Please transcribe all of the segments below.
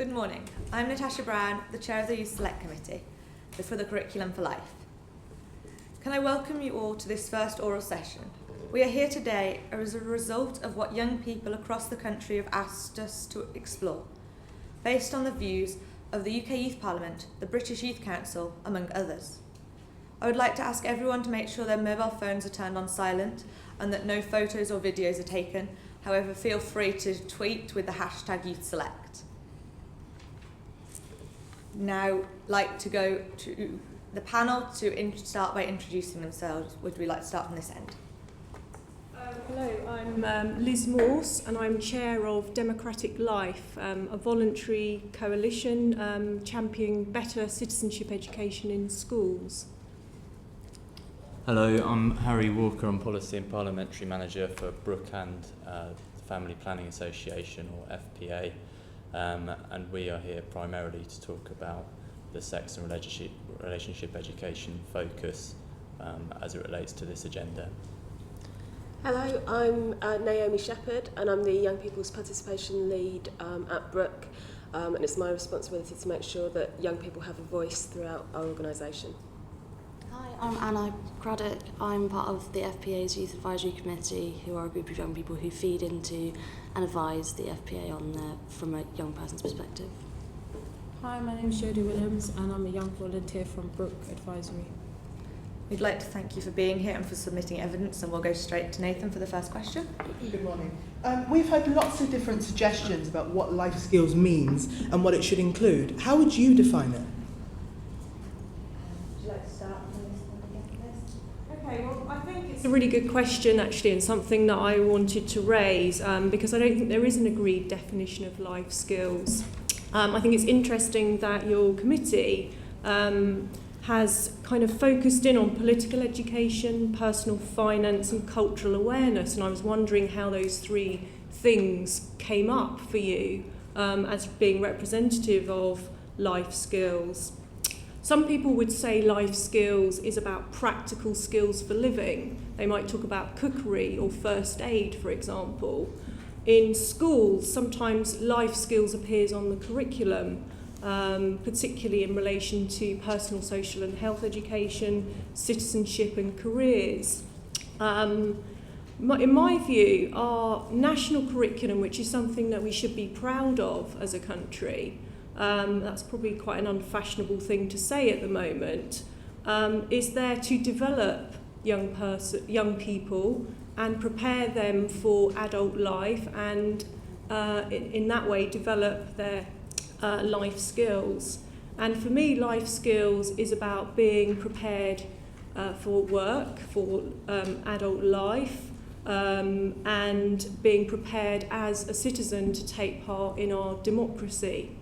Good morning. I'm Natasha Brown, the Chair of the Youth Select Committee for the Curriculum for Life. Can I welcome you all to this first oral session? We are here today as a result of what young people across the country have asked us to explore, based on the views of the UK Youth Parliament, the British Youth Council, among others. I would like to ask everyone to make sure their mobile phones are turned on silent and that no photos or videos are taken. However, feel free to tweet with the hashtag YouthSelect. Now, like to go to the panel to start by introducing themselves. Would we like to start from this end? Hello, I'm Liz Moorse and I'm Chair of Democratic Life, a voluntary coalition championing better citizenship education in schools. Hello, I'm Harry Walker. I'm Policy and Parliamentary Manager for Brook and Family Planning Association, or FPA. And we are here primarily to talk about the sex and relationship education focus as it relates to this agenda. Hello, I'm Naomi Shepherd and I'm the Young People's Participation Lead at Brook, and it's my responsibility to make sure that young people have a voice throughout our organisation. Hi, I'm Anna Craddock. I'm part of the FPA's Youth Advisory Committee, who are a group of young people who feed into and advise the FPA from a young person's perspective. Hi, my name is Jodie Williams and I'm a young volunteer from Brook Advisory. We'd like to thank you for being here and for submitting evidence, and we'll go straight to Nathan for the first question. Good morning. We've had lots of different suggestions about what life skills means and what it should include. How would you define it? Would you like to start on this one again? Okay, well, I think it's a really good question actually, and something that I wanted to raise because I don't think there is an agreed definition of life skills. I think it's interesting that your committee has kind of focused in on political education, personal finance and cultural awareness, and I was wondering how those three things came up for you as being representative of life skills. Some people would say life skills is about practical skills for living. They might talk about cookery or first aid, for example. In schools, sometimes life skills appears on the curriculum, particularly in relation to personal, social and health education, citizenship and careers. In my view, our national curriculum, which is something that we should be proud of as a country, that's probably quite an unfashionable thing to say at the moment, is there to develop young people and prepare them for adult life and in that way develop their life skills. And for me, life skills is about being prepared for work, for adult life, and being prepared as a citizen to take part in our democracy.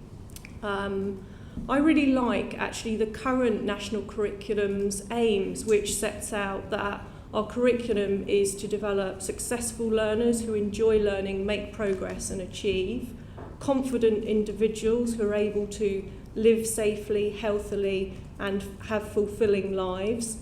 I really like actually the current national curriculum's aims, which sets out that our curriculum is to develop successful learners who enjoy learning, make progress and achieve, confident individuals who are able to live safely, healthily and have fulfilling lives,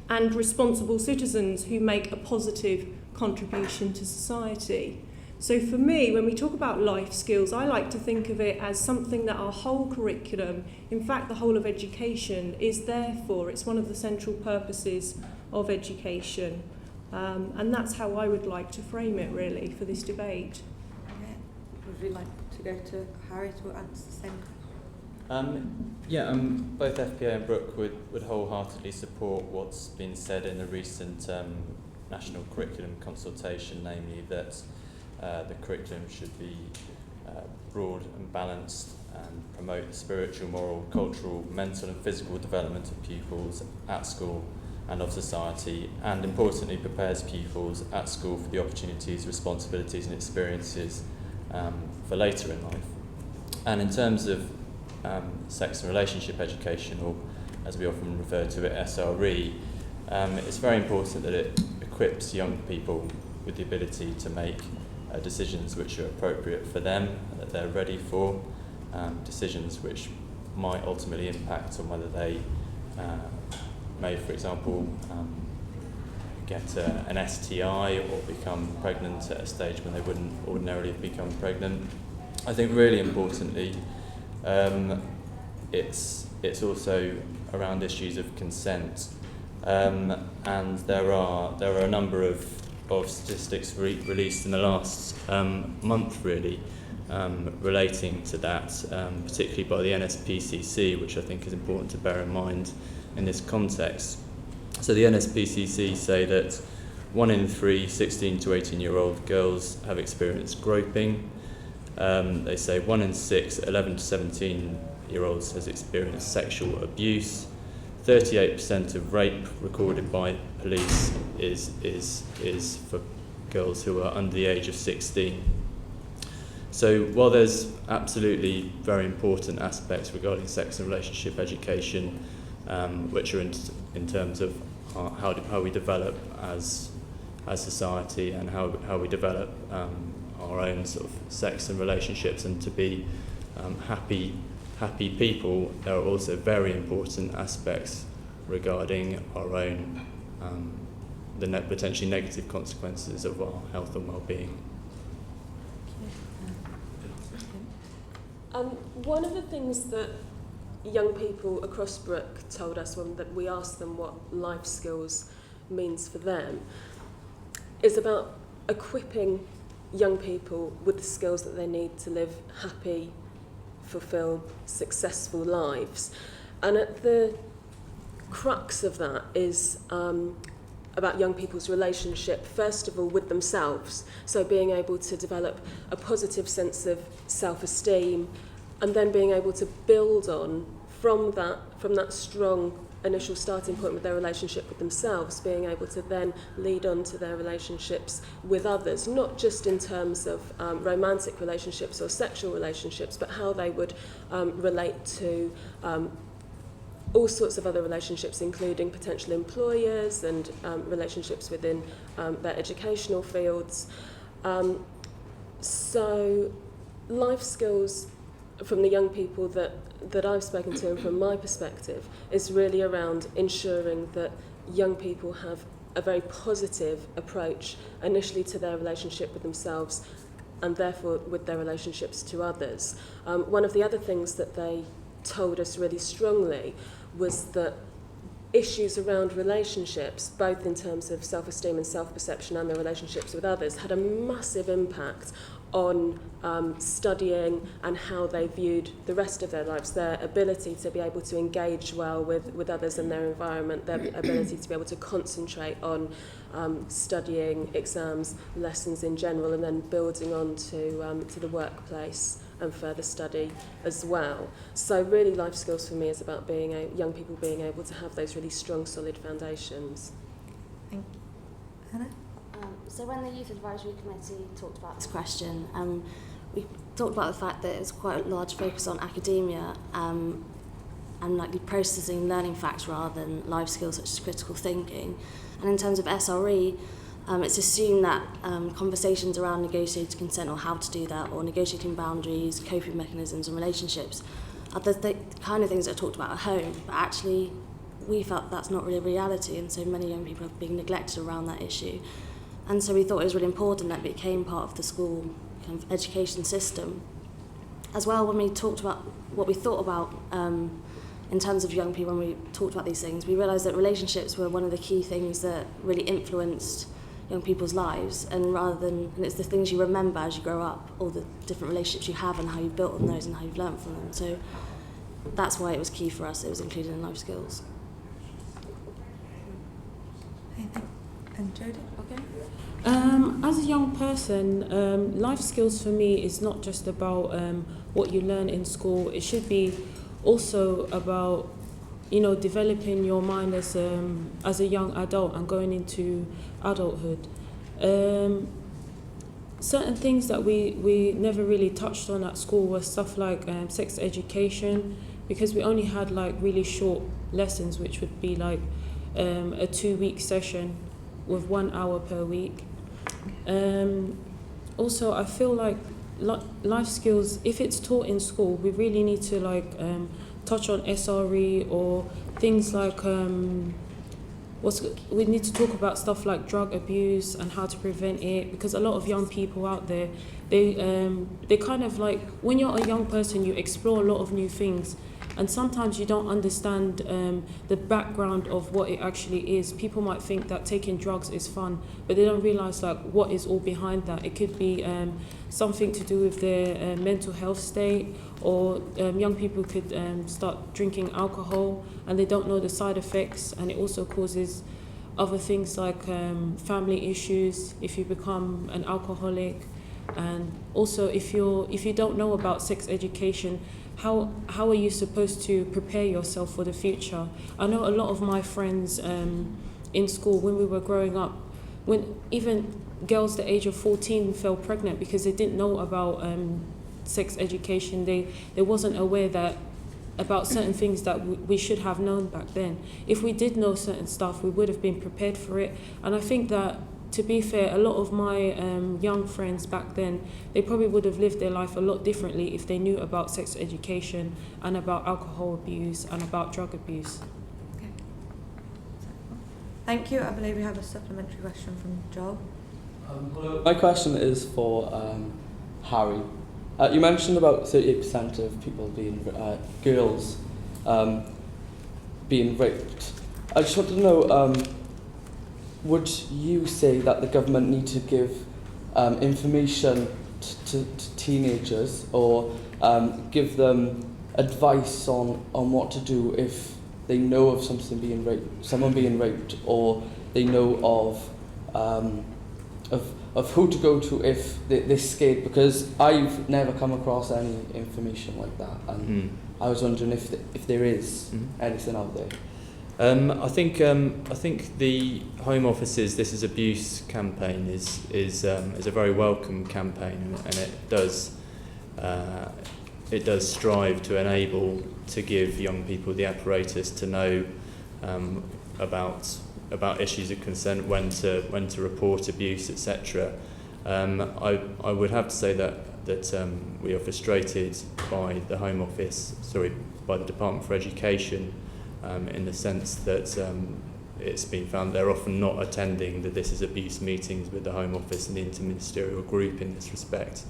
and responsible citizens who make a positive contribution to society. So for me, when we talk about life skills, I like to think of it as something that our whole curriculum, in fact the whole of education, is there for. It's one of the central purposes of education. And that's how I would like to frame it really for this debate. Okay. Would we like to go to Harry to answer the same question? Both FPA and Brook would wholeheartedly support what's been said in the recent national curriculum consultation, namely that the curriculum should be broad and balanced and promote the spiritual, moral, cultural, mental and physical development of pupils at school and of society, and importantly prepares pupils at school for the opportunities, responsibilities and experiences for later in life. And in terms of sex and relationship education, or as we often refer to it, SRE, it's very important that it equips young people with the ability to make decisions which are appropriate for them and that they're ready for, decisions which might ultimately impact on whether they may, for example, get an STI or become pregnant at a stage when they wouldn't ordinarily have become pregnant. I think really importantly, It's also around issues of consent, and there are a number of statistics released in the last month really relating to that, particularly by the NSPCC, which I think is important to bear in mind in this context. So the NSPCC say that 1 in 3 16 to 18-year-old girls have experienced groping. They say 1 in 6 11 to 17-year-olds has experienced sexual abuse. 38% of rape recorded by police is for girls who are under the age of 16. So while there's absolutely very important aspects regarding sex and relationship education, which are in terms of how we develop as society and how we develop our own sort of sex and relationships and to be happy people, there are also very important aspects regarding our own the potentially negative consequences of our health and well-being. One of the things that young people across Brook told us when that we asked them what life skills means for them is about equipping young people with the skills that they need to live happy, fulfilled, successful lives. And at the crux of that is about young people's relationship, first of all, with themselves. So being able to develop a positive sense of self-esteem and then being able to build on from that strong initial starting point with their relationship with themselves, being able to then lead on to their relationships with others, not just in terms of romantic relationships or sexual relationships, but how they would relate to all sorts of other relationships, including potential employers and relationships within their educational fields. So life skills from the young people that I've spoken to and from my perspective is really around ensuring that young people have a very positive approach initially to their relationship with themselves and therefore with their relationships to others. One of the other things that they told us really strongly was that issues around relationships, both in terms of self-esteem and self-perception and their relationships with others, had a massive impact on studying and how they viewed the rest of their lives, their ability to be able to engage well with others in their environment, their ability to be able to concentrate on studying, exams, lessons in general, and then building on to the workplace and further study as well. So really life skills for me is about young people being able to have those really strong, solid foundations. Thank you. Hannah? So when the Youth Advisory Committee talked about this question, we talked about the fact that it's quite a large focus on academia and like processing learning facts rather than life skills such as critical thinking. And in terms of SRE, it's assumed that conversations around negotiated consent or how to do that, or negotiating boundaries, coping mechanisms and relationships are the kind of things that are talked about at home, but actually we felt that's not really a reality, and so many young people are being neglected around that issue. And so we thought it was really important that it became part of the school kind of education system. As well, when we talked about what we thought about in terms of young people, when we talked about these things, we realised that relationships were one of the key things that really influenced young people's lives, and it's the things you remember as you grow up, all the different relationships you have and how you've built on those and how you've learnt from them. So that's why it was key for us, it was included in life skills. And Jodie? Okay. As a young person, life skills for me is not just about what you learn in school. It should be also about, developing your mind as a young adult and going into adulthood. Certain things that we never really touched on at school was stuff like sex education, because we only had like really short lessons, which would be like a 2-week session with 1 hour per week. Also, I feel like life skills, if it's taught in school, we really need to touch on SRE or things like we need to talk about stuff like drug abuse and how to prevent it, because a lot of young people out there, they kind of like, when you're a young person, you explore a lot of new things, and sometimes you don't understand the background of what it actually is. People might think that taking drugs is fun, but they don't realize like what is all behind that. It could be something to do with their mental health state, or young people could start drinking alcohol and they don't know the side effects, and it also causes other things like family issues if you become an alcoholic. And also if you don't know about sex education, how are you supposed to prepare yourself for the future? I know a lot of my friends in school, when we were growing up, when even girls the age of 14 fell pregnant because they didn't know about sex education. They wasn't aware that about certain things that we should have known back then. If we did know certain stuff, we would have been prepared for it. And I think that, to be fair, a lot of my young friends back then, they probably would have lived their life a lot differently if they knew about sex education and about alcohol abuse and about drug abuse. Okay. Thank you. I believe we have a supplementary question from Joel. My question is for Harry. You mentioned about 38% of people being girls being raped. I just want to know, would you say that the government need to give information to teenagers, or give them advice on what to do if they know of someone being raped, or they know of who to go to if they're scared? Because I've never come across any information like that, and I was wondering if there is anything out there. I think the Home Office's This Is Abuse campaign is a very welcome campaign, and it does strive to enable to give young people the apparatus to know about issues of consent, when to report abuse, etc. I would have to say that we are frustrated by the Home Office, by the Department for Education, in the sense that it's been found they're often not attending the This Is Abuse meetings with the Home Office and the interministerial group in this respect.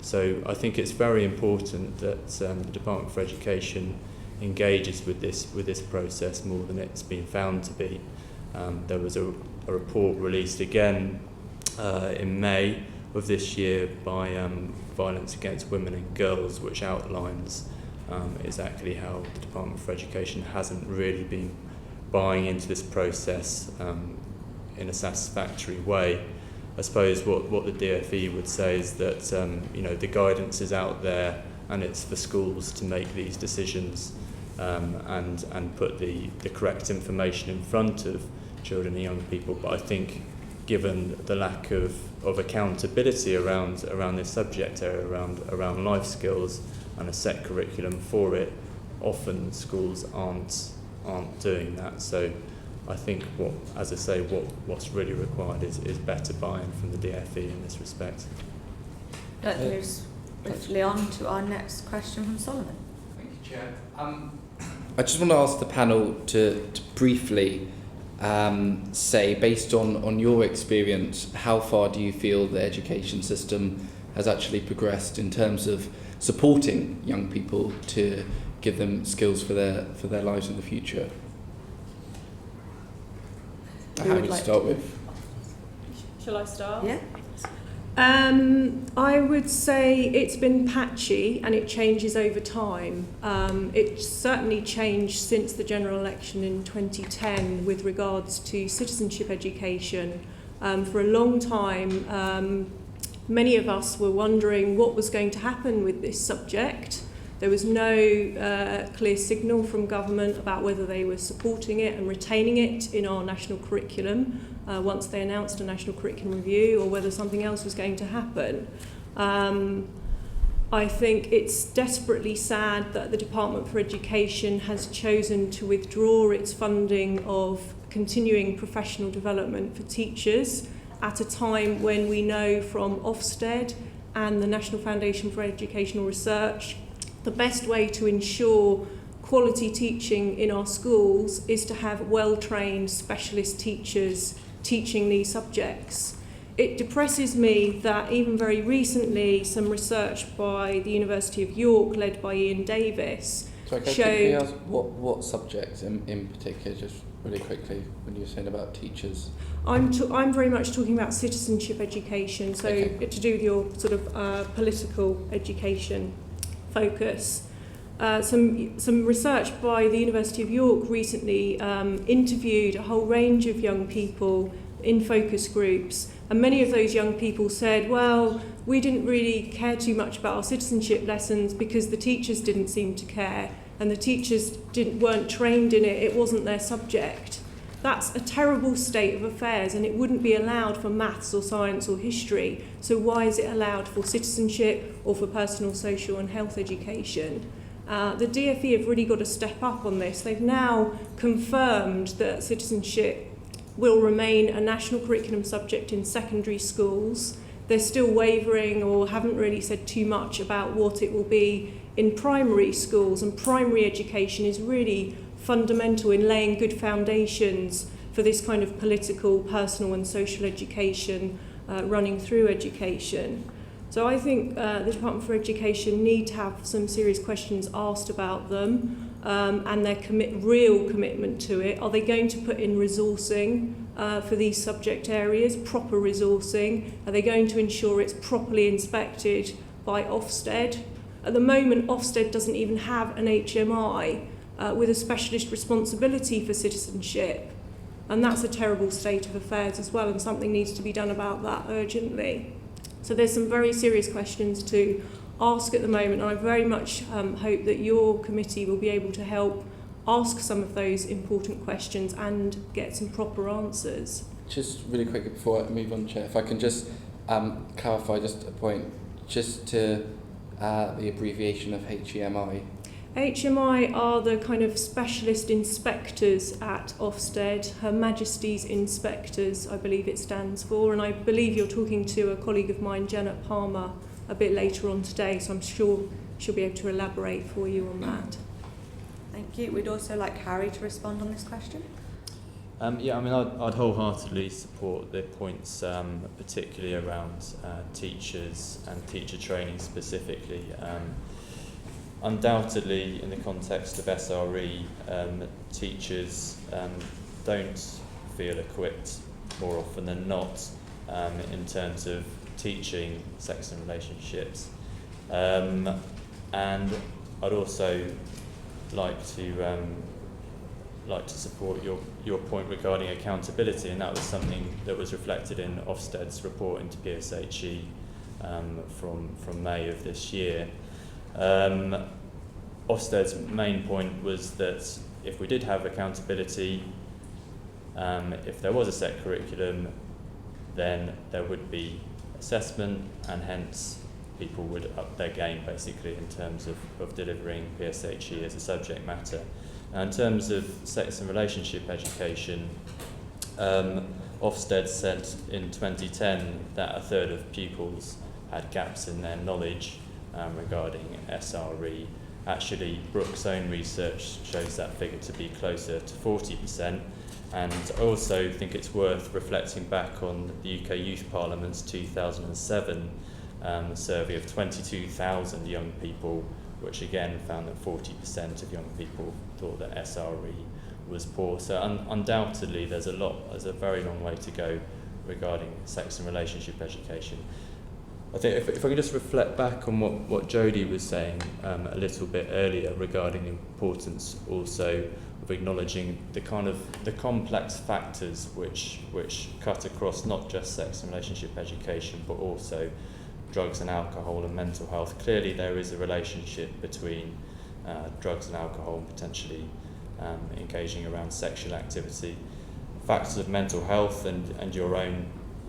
So I think it's very important that the Department for Education engages with this process more than it's been found to be. There was a report released again in May of this year by Violence Against Women and Girls, which outlines exactly how the Department for Education hasn't really been buying into this process in a satisfactory way. I suppose what the DFE would say is that the guidance is out there, and it's for schools to make these decisions and put the correct information in front of children and young people. But I think, given the lack of accountability around this subject area, around life skills, and a set curriculum for it, often schools aren't doing that. So I think what's really required is better buy-in from the DFE in this respect. That moves swiftly on to our next question from Solomon. Thank you, Chair. I just want to ask the panel to briefly say, based on your experience, how far do you feel the education system has actually progressed in terms of supporting young people to give them skills for their lives in the future? How would you start with? Shall I start? Yeah. I would say it's been patchy and it changes over time. It's certainly changed since the general election in 2010 with regards to citizenship education. For a long time, many of us were wondering what was going to happen with this subject. There was no clear signal from government about whether they were supporting it and retaining it in our national curriculum once they announced a national curriculum review, or whether something else was going to happen. I think it's desperately sad that the Department for Education has chosen to withdraw its funding of continuing professional development for teachers at a time when we know from Ofsted and the National Foundation for Educational Research the best way to ensure quality teaching in our schools is to have well-trained specialist teachers teaching these subjects. It depresses me that even very recently some research by the University of York, led by Ian Davis, Sorry, can you ask what subjects in particular, just really quickly, when you're saying about teachers? I'm very much talking about citizenship education, so Okay. to do with your sort of political education focus. Some research by the University of York recently interviewed a whole range of young people in focus groups, and many of those young people said, well, we didn't really care too much about our citizenship lessons because the teachers didn't seem to care, and the teachers weren't trained in it, it wasn't their subject. That's a terrible state of affairs, and it wouldn't be allowed for maths or science or history, so why is it allowed for citizenship or for personal, social and health education? The DfE have really got to step up on this. They've now confirmed that citizenship will remain a national curriculum subject in secondary schools. They're still wavering or haven't really said too much about what it will be in primary schools, and primary education is really fundamental in laying good foundations for this kind of political, personal and social education running through education. So I think the Department for Education need to have some serious questions asked about them and their real commitment to it. Are they going to put in resourcing for these subject areas, proper resourcing? Are they going to ensure it's properly inspected by Ofsted? At the moment, Ofsted doesn't even have an HMI with a specialist responsibility for citizenship. And that's a terrible state of affairs as well, and something needs to be done about that urgently. So there's some very serious questions to ask at the moment, and I very much hope that your committee will be able to help ask some of those important questions and get some proper answers. Just really quickly before I move on, Chair, if I can just clarify just a point, just to the abbreviation of HEMI. HMI are the kind of specialist inspectors at Ofsted, Her Majesty's Inspectors, I believe it stands for, and I believe you're talking to a colleague of mine, Janet Palmer, a bit later on today, so I'm sure she'll be able to elaborate for you on that. Thank you. We'd also like Harry to respond on this question. Yeah, I mean, I'd wholeheartedly support the points, particularly around teachers and teacher training specifically. Undoubtedly, in the context of SRE, teachers don't feel equipped more often than not in terms of teaching sex and relationships. And I'd also like to support your point regarding accountability, and that was something that was reflected in Ofsted's report into PSHE from May of this year. Ofsted's main point was that if we did have accountability, if there was a set curriculum, then there would be assessment, and hence people would up their game basically in terms of delivering PSHE as a subject matter. Now, in terms of sex and relationship education, Ofsted said in 2010 that a third of pupils had gaps in their knowledge regarding SRE. Actually, Brook's own research shows that figure to be closer to 40%, and I also think it's worth reflecting back on the UK Youth Parliament's 2007 survey of 22,000 young people, which again found that 40% of young people thought that SRE was poor. So undoubtedly there's a very long way to go regarding sex and relationship education. I think if I could just reflect back on what Jodie was saying a little bit earlier regarding the importance also of acknowledging the complex factors which cut across not just sex and relationship education but also drugs and alcohol and mental health. Clearly there is a relationship between drugs and alcohol and potentially engaging around sexual activity. Factors of mental health and your own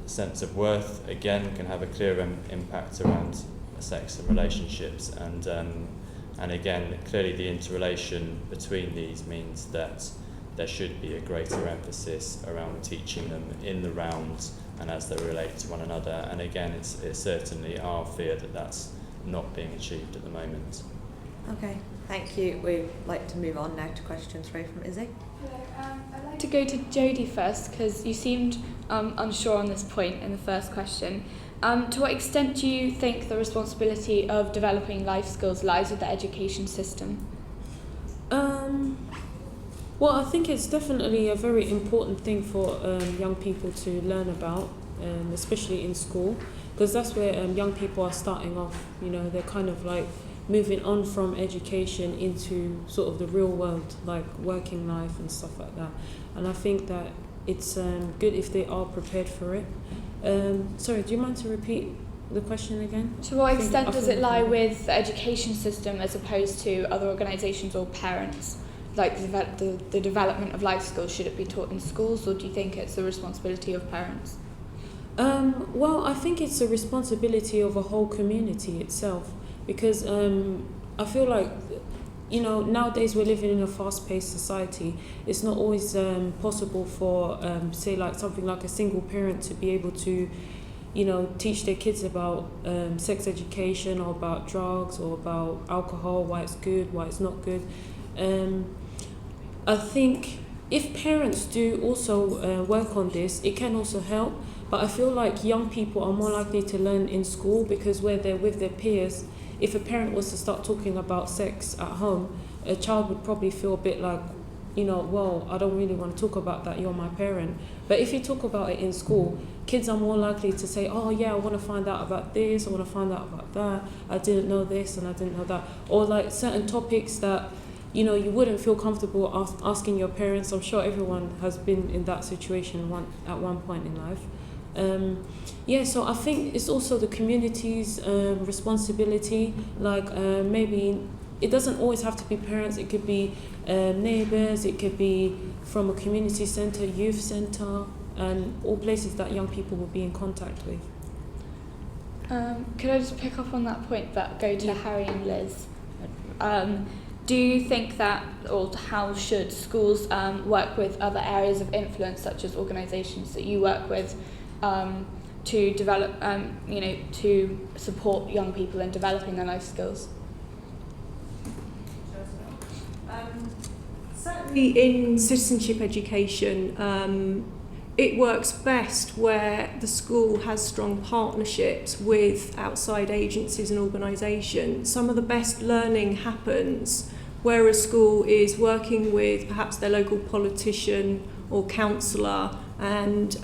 sense of worth again can have a clear impact around sex and relationships, and again clearly the interrelation between these means that there should be a greater emphasis around teaching them in the round and as they relate to one another, and again it's certainly our fear that that's not being achieved at the moment. Okay, Thank you. We'd like to move on now to question 3 from Izzy. Hello, I'd like to go to Jodie first, because you seemed unsure on this point in the first question. To what extent do you think the responsibility of developing life skills lies with the education system? Well, I think it's definitely a very important thing for young people to learn about, especially in school, because that's where young people are starting off. You know, they're kind of like moving on from education into sort of the real world, like working life and stuff like that. And I think that it's good if they are prepared for it. Sorry, do you mind to repeat the question again? To what extent does it lie with the education system as opposed to other organisations or parents? Like the development of life skills, should it be taught in schools, or do you think it's the responsibility of parents? Well, I think it's a responsibility of a whole community itself, because I feel like, you know, nowadays we're living in a fast-paced society. It's not always possible for, say, like something like a single parent to be able to, you know, teach their kids about sex education or about drugs or about alcohol, why it's good, why it's not good. I think if parents do also work on this, it can also help. But I feel like young people are more likely to learn in school, because where they're with their peers, if a parent was to start talking about sex at home, a child would probably feel a bit like, you know, well, I don't really want to talk about that, you're my parent. But if you talk about it in school, kids are more likely to say, oh yeah, I want to find out about this, I want to find out about that, I didn't know this and I didn't know that. Or like certain topics that, you know, you wouldn't feel comfortable asking your parents. I'm sure everyone has been in that situation at one point in life. Yeah, so I think it's also the community's responsibility. Like maybe it doesn't always have to be parents. It could be neighbours. It could be from a community centre, youth centre, and all places that young people will be in contact with. Could I just pick up on that point, but go to Harry and Liz? Do you think that, or how should schools work with other areas of influence, such as organisations that you work with, to develop, you know, to support young people in developing their life skills? Certainly in citizenship education, it works best where the school has strong partnerships with outside agencies and organisations. Some of the best learning happens where a school is working with perhaps their local politician or counsellor and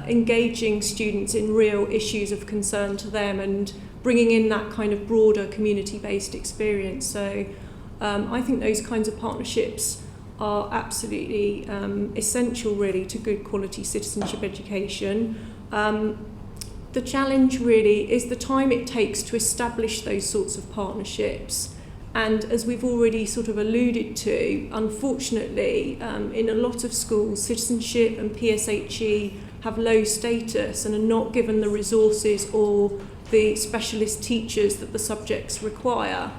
engaging students in real issues of concern to them and bringing in that kind of broader community-based experience. So I think those kinds of partnerships are absolutely essential really to good quality citizenship education. The challenge really is the time it takes to establish those sorts of partnerships. And as we've already sort of alluded to, unfortunately, in a lot of schools, citizenship and PSHE have low status and are not given the resources or the specialist teachers that the subjects require.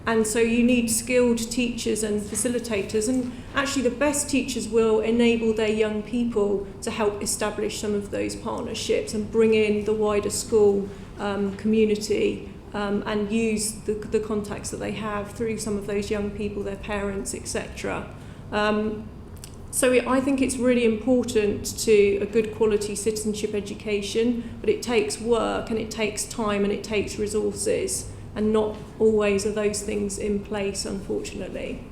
And so you need skilled teachers and facilitators, and actually the best teachers will enable their young people to help establish some of those partnerships and bring in the wider school community and use the contacts that they have through some of those young people, their parents, etc. So I think it's really important to a good quality citizenship education, but it takes work and it takes time and it takes resources, and not always are those things in place, unfortunately.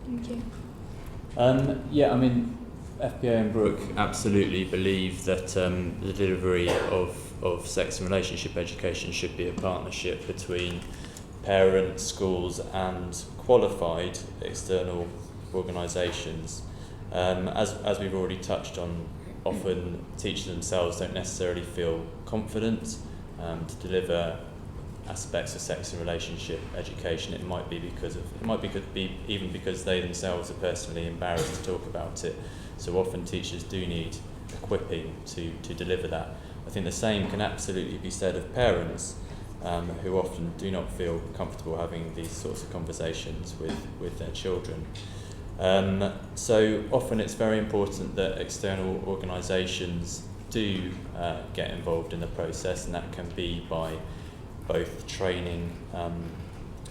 Thank you. Yeah, I mean, FPA and Brook absolutely believe that the delivery of sex and relationship education should be a partnership between parents, schools and qualified external organisations. As we've already touched on, often teachers themselves don't necessarily feel confident to deliver aspects of sex and relationship education. It might be even because they themselves are personally embarrassed to talk about it. So often teachers do need equipping to deliver that. I think the same can absolutely be said of parents who often do not feel comfortable having these sorts of conversations with their children. So often it's very important that external organisations do get involved in the process, and that can be by both training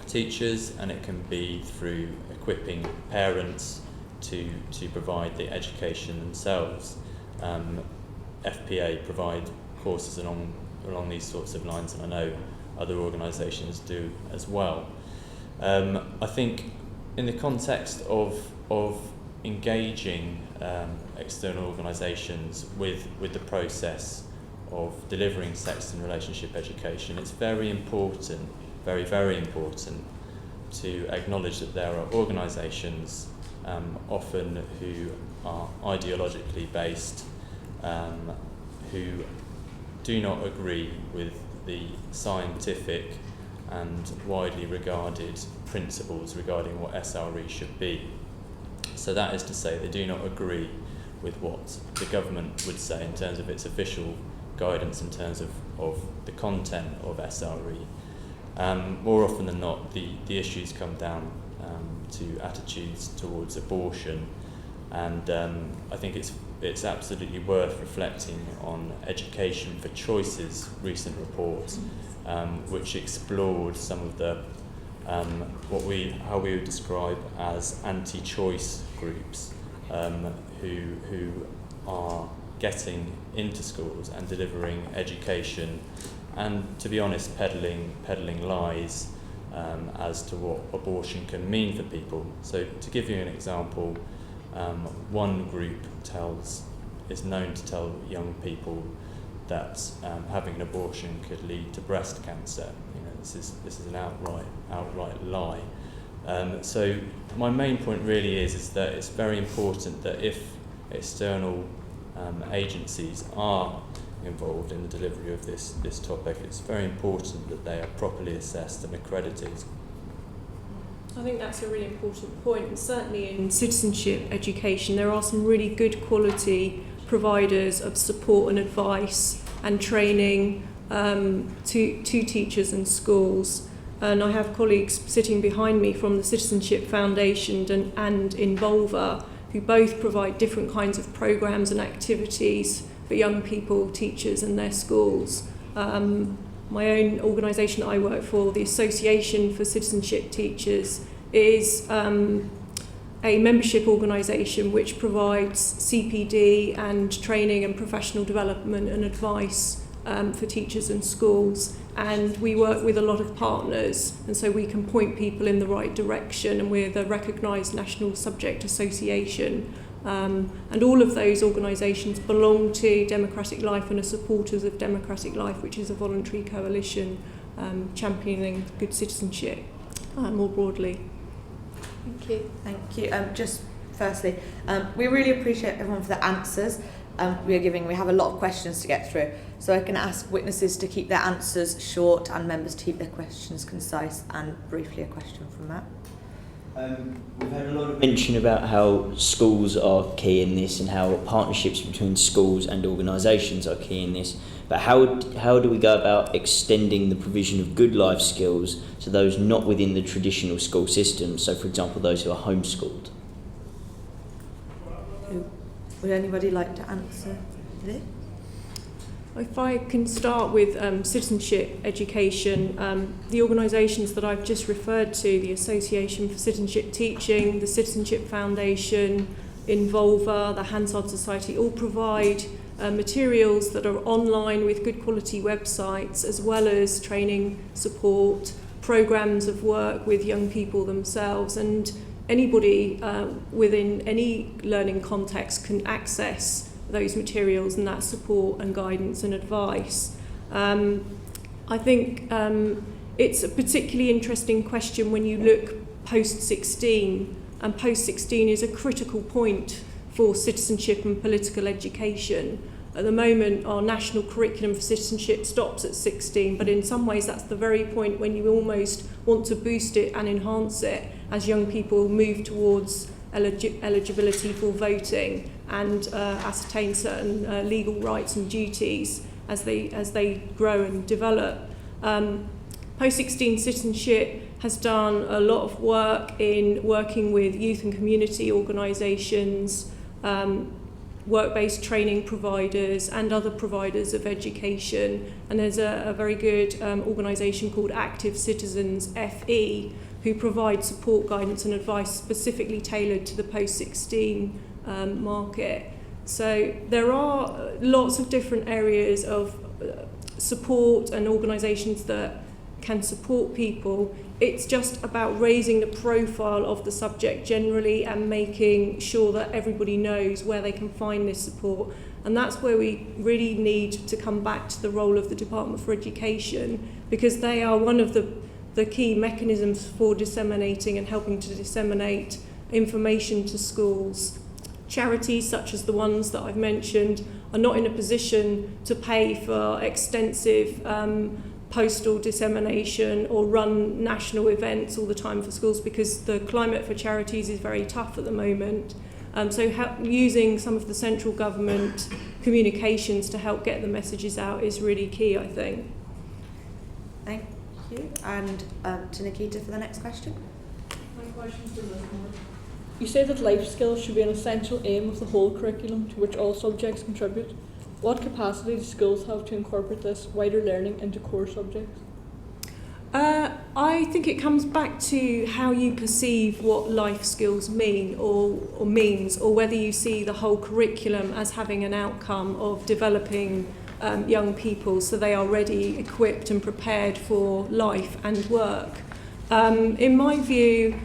teachers, and it can be through equipping parents to provide the education themselves. FPA provide courses along these sorts of lines, and I know other organisations do as well. I think in the context of engaging external organisations with the process of delivering sex and relationship education, it's very important, very, very important to acknowledge that there are organisations often who are ideologically based, who do not agree with the scientific and widely regarded principles regarding what SRE should be. So that is to say, they do not agree with what the government would say in terms of its official guidance in terms of the content of SRE. More often than not, the issues come down to attitudes towards abortion, and I think it's absolutely worth reflecting on Education for Choice's recent report, which explored some of the how we would describe as anti-choice groups, who are getting into schools and delivering education, and to be honest, peddling lies as to what abortion can mean for people. So to give you an example, one group is known to tell young people that having an abortion could lead to breast cancer. You know, this is an outright lie. So my main point really is that it's very important that if external agencies are involved in the delivery of this topic, it's very important that they are properly assessed and accredited. I think that's a really important point, and certainly in citizenship education there are some really good quality providers of support and advice and training to teachers and schools. And I have colleagues sitting behind me from the Citizenship Foundation and Involver, who both provide different kinds of programmes and activities for young people, teachers and their schools. My own organisation that I work for, the Association for Citizenship Teachers, is a membership organisation which provides CPD and training and professional development and advice for teachers and schools. And we work with a lot of partners, and so we can point people in the right direction, and we're the recognised national subject association. And all of those organisations belong to Democratic Life and are supporters of Democratic Life, which is a voluntary coalition championing good citizenship more broadly. Thank you. Thank you. Just firstly, we really appreciate everyone for the answers we are giving. We have a lot of questions to get through, so I can ask witnesses to keep their answers short and members to keep their questions concise. And briefly, a question from Matt. We've had a lot of mention about how schools are key in this and how partnerships between schools and organisations are key in this. But how do we go about extending the provision of good life skills to those not within the traditional school system? So, for example, those who are homeschooled. Would anybody like to answer this? If I can start with citizenship education, the organisations that I've just referred to, the Association for Citizenship Teaching, the Citizenship Foundation, Involver, the Hansard Society, all provide materials that are online with good quality websites, as well as training support, programmes of work with young people themselves, and anybody within any learning context can access those materials and that support and guidance and advice. I think it's a particularly interesting question when you look post-16, and post-16 is a critical point for citizenship and political education. At the moment, our national curriculum for citizenship stops at 16, but in some ways that's the very point when you almost want to boost it and enhance it as young people move towards eligibility for voting and ascertain certain legal rights and duties as they grow and develop. Post-16 citizenship has done a lot of work in working with youth and community organisations, work-based training providers and other providers of education. And there's a very good organisation called Active Citizens FE, who provide support, guidance and advice specifically tailored to the post-16 market. So there are lots of different areas of support and organisations that can support people. It's just about raising the profile of the subject generally and making sure that everybody knows where they can find this support. And that's where we really need to come back to the role of the Department for Education, because they are one of the key mechanisms for disseminating and helping to disseminate information to schools. Charities such as the ones that I've mentioned are not in a position to pay for extensive postal dissemination or run national events all the time for schools, because the climate for charities is very tough at the moment. So using some of the central government communications to help get the messages out is really key, I think. Thank you. And to Nikita for the next question. My question is you say that life skills should be an essential aim of the whole curriculum to which all subjects contribute. What capacity do schools have to incorporate this wider learning into core subjects? I think it comes back to how you perceive what life skills mean or means, or whether you see the whole curriculum as having an outcome of developing young people so they are ready, equipped and prepared for life and work. In my view,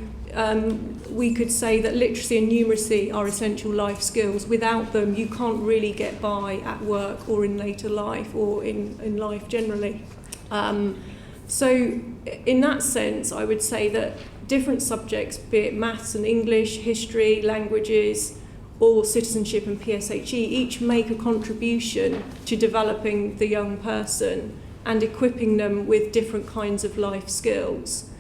we could say that literacy and numeracy are essential life skills. Without them, you can't really get by at work or in later life or in life generally. So in that sense, I would say that different subjects, be it maths and English, history, languages, or citizenship and PSHE, each make a contribution to developing the young person and equipping them with different kinds of life skills.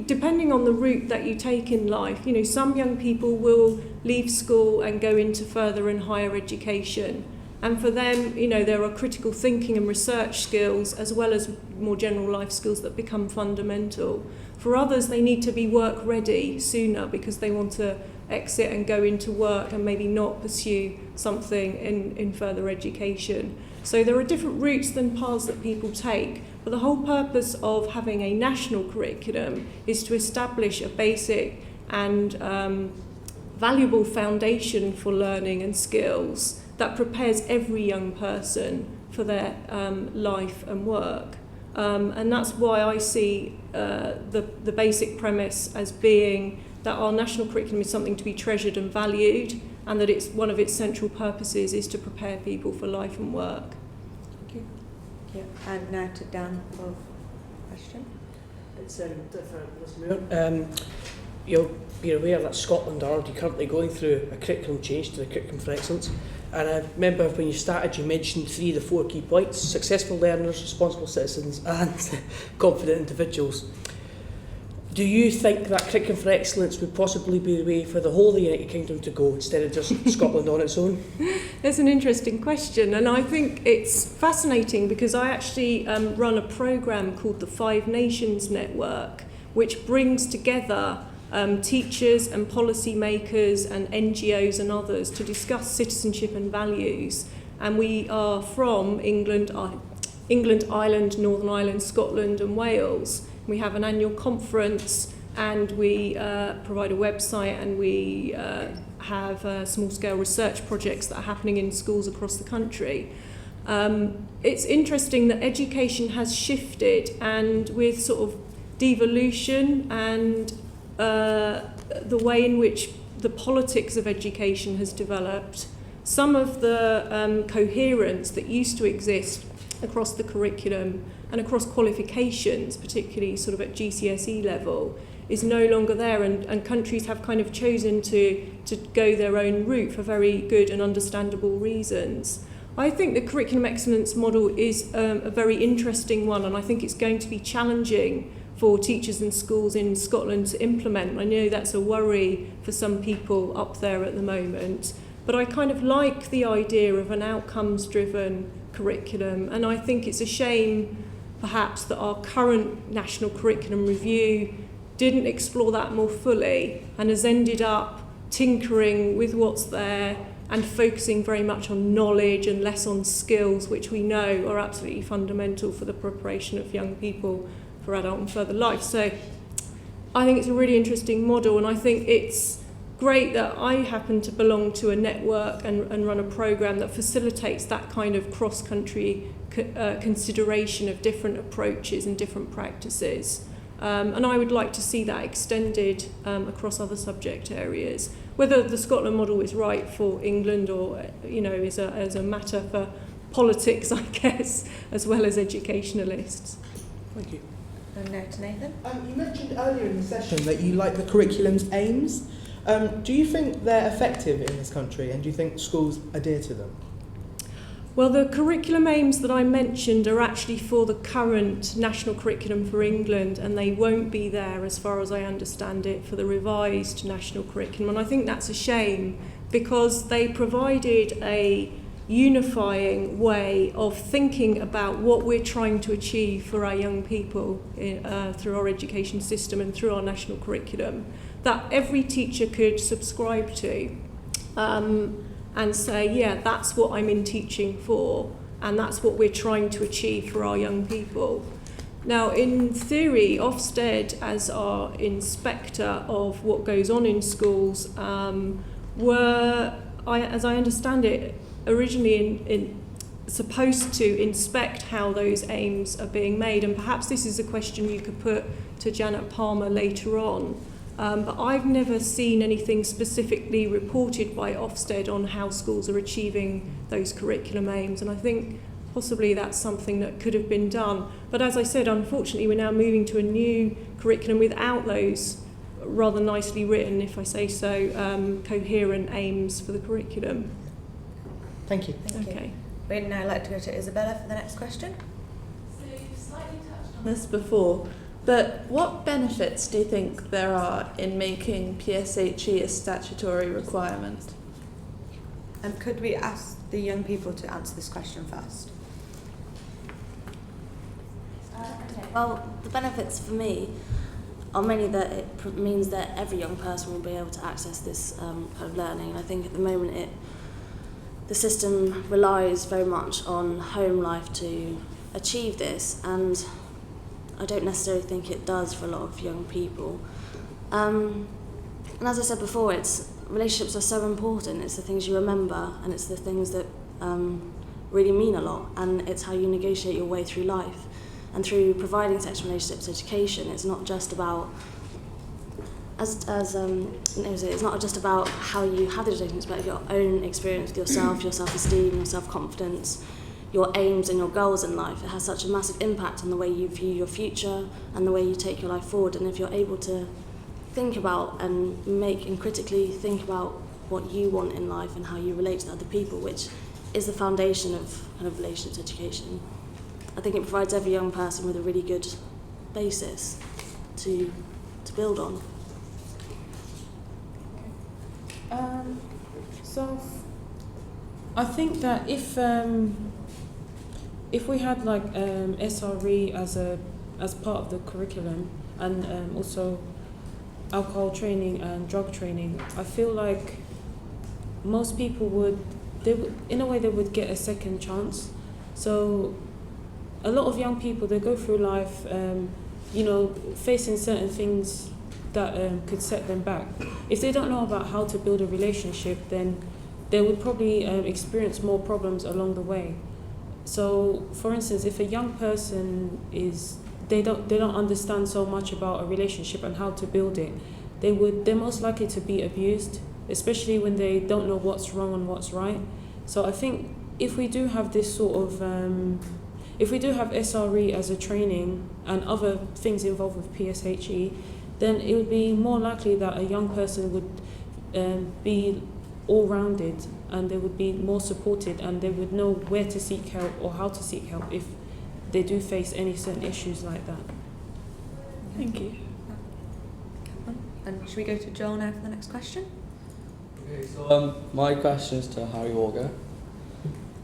Depending on the route that you take in life, some young people will leave school and go into further and higher education. And for them, there are critical thinking and research skills as well as more general life skills that become fundamental. For others, they need to be work ready sooner because they want to exit and go into work and maybe not pursue something in further education. So there are different routes than paths that people take. But the whole purpose of having a national curriculum is to establish a basic and valuable foundation for learning and skills that prepares every young person for their life and work. And that's why I see the basic premise as being that our national curriculum is something to be treasured and valued, and that it's one of its central purposes is to prepare people for life and work. Thank you. Thank you. And now to Dan for a question. It's different. You're aware that Scotland are already currently going through a curriculum change to the Curriculum for Excellence. And I remember when you started, you mentioned 3 of the 4 key points: successful learners, responsible citizens and confident individuals. Do you think that Curriculum for Excellence would possibly be the way for the whole of the United Kingdom to go instead of just Scotland on its own? That's an interesting question, and I think it's fascinating because I actually run a programme called the 5 Nations Network, which brings together teachers and policymakers and NGOs and others to discuss citizenship and values. And we are from England, Ireland, Northern Ireland, Scotland and Wales. We have an annual conference and we provide a website, and we have small-scale research projects that are happening in schools across the country. It's interesting that education has shifted, and with sort of devolution and the way in which the politics of education has developed, some of the coherence that used to exist across the curriculum and across qualifications, particularly sort of at GCSE level, is no longer there, and countries have kind of chosen to go their own route for very good and understandable reasons. I think the curriculum excellence model is a very interesting one, and I think it's going to be challenging for teachers and schools in Scotland to implement. I know that's a worry for some people up there at the moment, but I kind of like the idea of an outcomes-driven curriculum, and I think it's a shame perhaps that our current national curriculum review didn't explore that more fully and has ended up tinkering with what's there and focusing very much on knowledge and less on skills, which we know are absolutely fundamental for the preparation of young people for adult and further life. So I think it's a really interesting model, and I think it's great that I happen to belong to a network and run a programme that facilitates that kind of cross-country consideration of different approaches and different practices. And I would like to see that extended across other subject areas. Whether the Scotland model is right for England or, is a matter for politics, I guess, as well as educationalists. Thank you. And now to Nathan. You mentioned earlier in the session that you like the curriculum's aims. Do you think they're effective in this country, and do you think schools adhere to them? Well, the curriculum aims that I mentioned are actually for the current national curriculum for England, and they won't be there, as far as I understand it, for the revised national curriculum. And I think that's a shame, because they provided a unifying way of thinking about what we're trying to achieve for our young people through our education system and through our national curriculum, that every teacher could subscribe to. And say, yeah, that's what I'm in teaching for, and that's what we're trying to achieve for our young people. Now, in theory, Ofsted, as our inspector of what goes on in schools, were, as I understand it, originally supposed to inspect how those aims are being made, and perhaps this is a question you could put to Janet Palmer later on. But I've never seen anything specifically reported by Ofsted on how schools are achieving those curriculum aims, and I think possibly that's something that could have been done. But as I said, unfortunately, we're now moving to a new curriculum without those rather nicely written, if I say so, coherent aims for the curriculum. Thank you. Thank you. We'd now like to go to Isabella for the next question. So you've slightly touched on this before, but what benefits do you think there are in making PSHE a statutory requirement? And could we ask the young people to answer this question first? Okay. Well, the benefits for me are mainly that it means that every young person will be able to access this kind of learning. And I think at the moment the system relies very much on home life to achieve this, and I don't necessarily think it does for a lot of young people. And as I said before, relationships are so important. It's the things you remember, and it's the things that really mean a lot, and it's how you negotiate your way through life. And through providing sexual relationships education, it's not just about, it's not just about how you have the education, it's about your own experience with yourself, your self-esteem, your self-confidence, your aims and your goals in life. It has such a massive impact on the way you view your future and the way you take your life forward. And if you're able to think about and critically think about what you want in life and how you relate to other people, which is the foundation of kind of relationships education, I think it provides every young person with a really good basis to build on. So I think that if we had like SRE as part of the curriculum, and also alcohol training and drug training, I feel like most people would get a second chance. So a lot of young people, they go through life facing certain things that could set them back. If they don't know about how to build a relationship, then they would probably experience more problems along the way. So, for instance, if a young person they don't understand so much about a relationship and how to build it, they're most likely to be abused, especially when they don't know what's wrong and what's right. So I think if we do have this sort of if we do have SRE as a training and other things involved with PSHE, then it would be more likely that a young person would be all-rounded, and they would be more supported, and they would know where to seek help or how to seek help if they do face any certain issues like that. Thank you. And should we go to Joel now for the next question? Okay, so my question is to Harry Walker.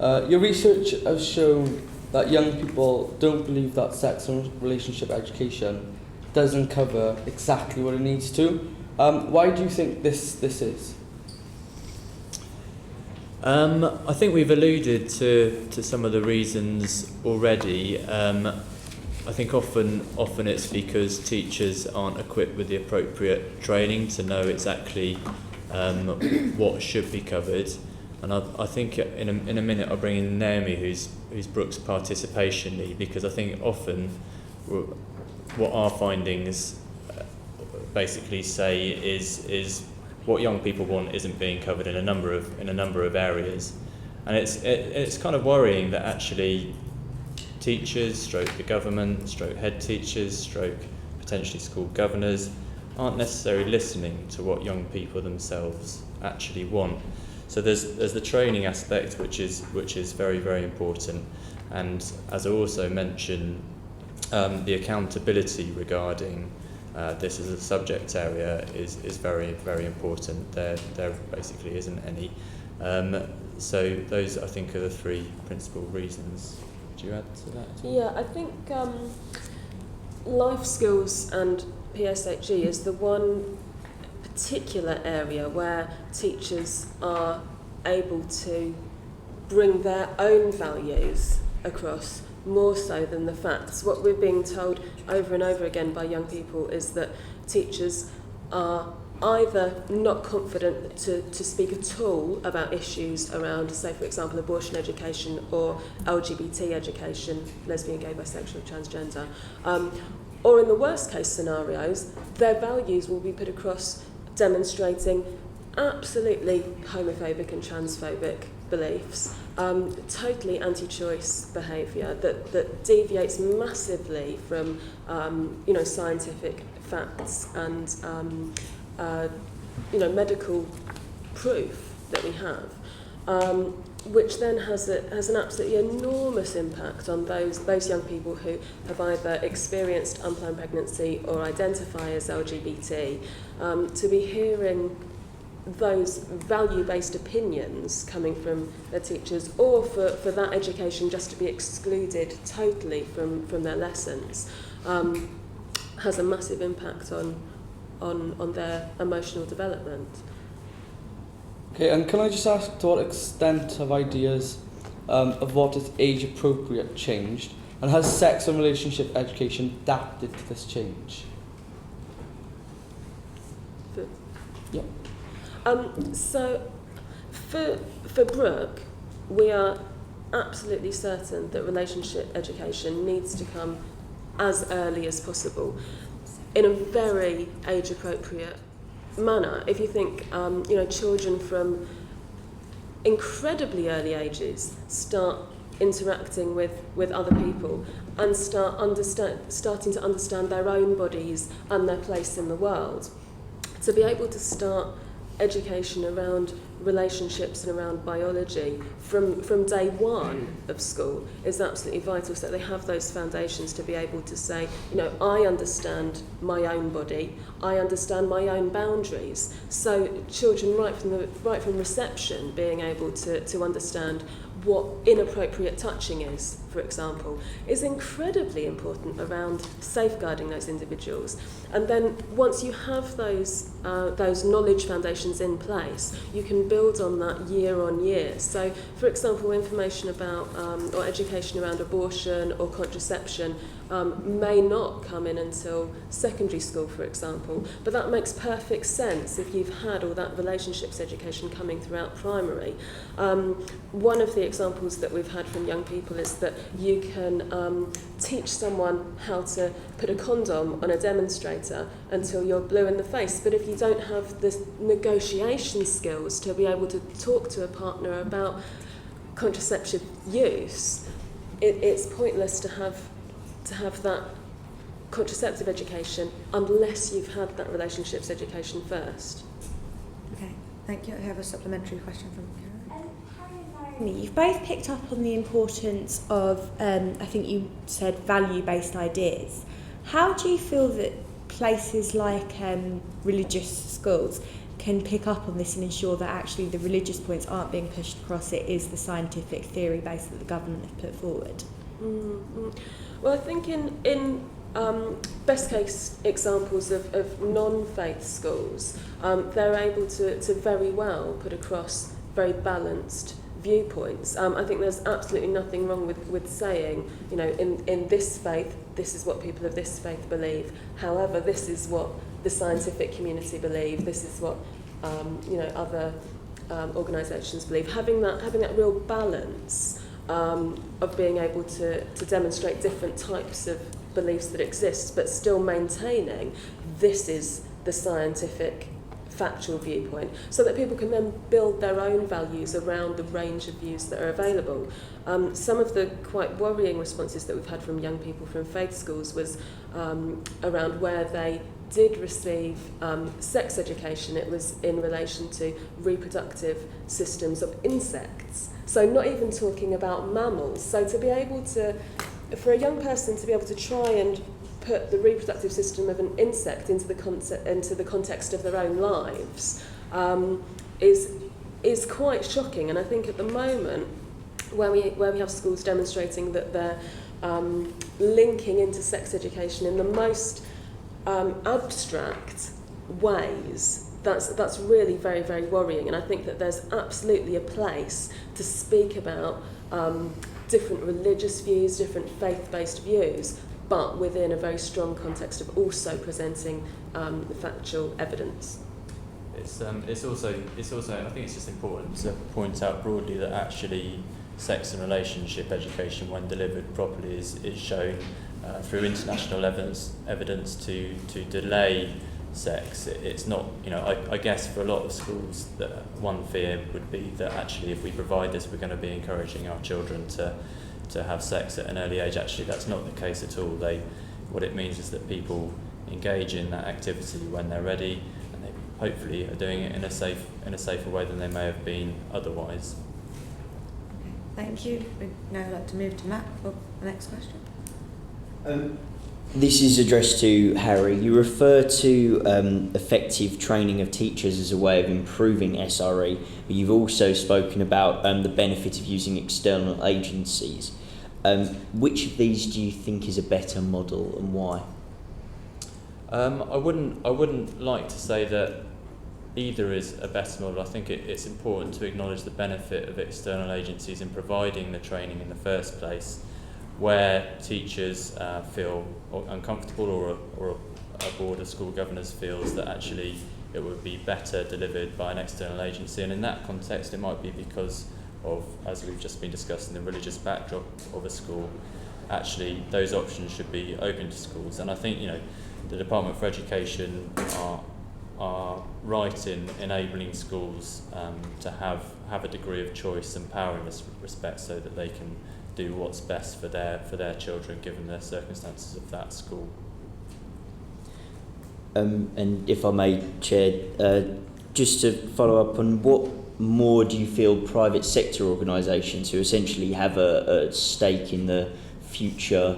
Your research has shown that young people don't believe that sex and relationship education doesn't cover exactly what it needs to. Why do you think this is? I think we've alluded to some of the reasons already. I think often it's because teachers aren't equipped with the appropriate training to know exactly what should be covered. And I think in a minute I'll bring in Naomi, who's Brook's participation lead, because I think often what our findings basically say is what young people want isn't being covered in a number of areas, and it's kind of worrying that actually teachers, stroke the government, stroke head teachers, stroke potentially school governors aren't necessarily listening to what young people themselves actually want. So there's the training aspect, which is very, very important, and as I also mentioned, the accountability regarding this as a subject area is very, very important. There basically isn't any. So those, I think, are the three principal reasons. Do you add to that at all? Yeah, I think life skills and PSHE is the one particular area where teachers are able to bring their own values across more so than the facts. What we're being told over and over again by young people is that teachers are either not confident to speak at all about issues around, say for example, abortion education or LGBT education, lesbian, gay, bisexual, transgender, or in the worst case scenarios, their values will be put across demonstrating absolutely homophobic and transphobic beliefs, totally anti-choice behaviour that deviates massively from scientific facts and medical proof that we have, which then has an absolutely enormous impact on those young people who have either experienced unplanned pregnancy or identify as LGBT, to be hearing those value-based opinions coming from their teachers, or for that education just to be excluded totally from their lessons, has a massive impact on their emotional development. Okay, and can I just ask, to what extent have ideas of what is age-appropriate changed, and has sex and relationship education adapted to this change? Yeah. So, for Brook, we are absolutely certain that relationship education needs to come as early as possible, in a very age-appropriate manner. If you think, children from incredibly early ages start interacting with other people and starting to understand their own bodies and their place in the world, to be able to start education around relationships and around biology from day one of school is absolutely vital, so that they have those foundations to be able to say, I understand my own body, I understand my own boundaries. So children right from reception being able to understand what inappropriate touching is, for example, is incredibly important around safeguarding those individuals. And then once you have those knowledge foundations in place, you can build on that year on year. So, for example, information about or education around abortion or contraception may not come in until secondary school, for example, but that makes perfect sense if you've had all that relationships education coming throughout primary. One of the examples that we've had from young people is that you can teach someone how to put a condom on a demonstrator until you're blue in the face, but if you don't have the negotiation skills to be able to talk to a partner about contraceptive use, it's pointless to have that contraceptive education unless you've had that relationships education first. Okay, thank you. I have a supplementary question from Karen. You've both picked up on the importance of, I think you said, value-based ideas. How do you feel that places like religious schools can pick up on this and ensure that actually the religious points aren't being pushed across, it is the scientific theory base that the government have put forward? Mm-hmm. Well, I think in best case examples of non-faith schools, they're able to very well put across very balanced viewpoints. I think there's absolutely nothing wrong with saying, you know, in this faith, this is what people of this faith believe. However, this is what the scientific community believe. This is what you know, other organisations believe. Having that real balance of being able to demonstrate different types of beliefs that exist, but still maintaining this is the scientific factual viewpoint, so that people can then build their own values around the range of views that are available. Some of the quite worrying responses that we've had from young people from faith schools was around where they did receive sex education. It was in relation to reproductive systems of insects. So not even talking about mammals. So to be able to, for a young person to be able to try and put the reproductive system of an insect into the context of their own lives is quite shocking. And I think at the moment, where we have schools demonstrating that they're linking into sex education in the most abstract ways, that's really very, very worrying. And I think that there's absolutely a place to speak about different religious views, different faith-based views, but within a very strong context of also presenting factual evidence. It's also I think it's just important to point out broadly that actually sex and relationship education, when delivered properly, is shown through international evidence to delay sex. It's not, you know, I guess for a lot of schools that one fear would be that actually if we provide this, we're going to be encouraging our children to have sex at an early age. Actually, that's not the case at all. What it means is that people engage in that activity when they're ready, and they hopefully are doing it in a safer way than they may have been otherwise. Okay, thank you. We'd now like to move to Matt for the next question. This is addressed to Harry. You refer to effective training of teachers as a way of improving SRE, but you've also spoken about the benefit of using external agencies. Which of these do you think is a better model, and why? I wouldn't like to say that either is a better model. I think it's important to acknowledge the benefit of external agencies in providing the training in the first place, where teachers feel uncomfortable or a board of school governors feels that actually it would be better delivered by an external agency. And in that context, it might be because of, as we've just been discussing, the religious backdrop of a school. Actually, those options should be open to schools. And I think, you know, the Department for Education are right in enabling schools to have a degree of choice and power in this respect, so that they can do what's best for their children given the circumstances of that school. And if I may, Chair, just to follow up on, what more do you feel private sector organisations who essentially have a stake in the future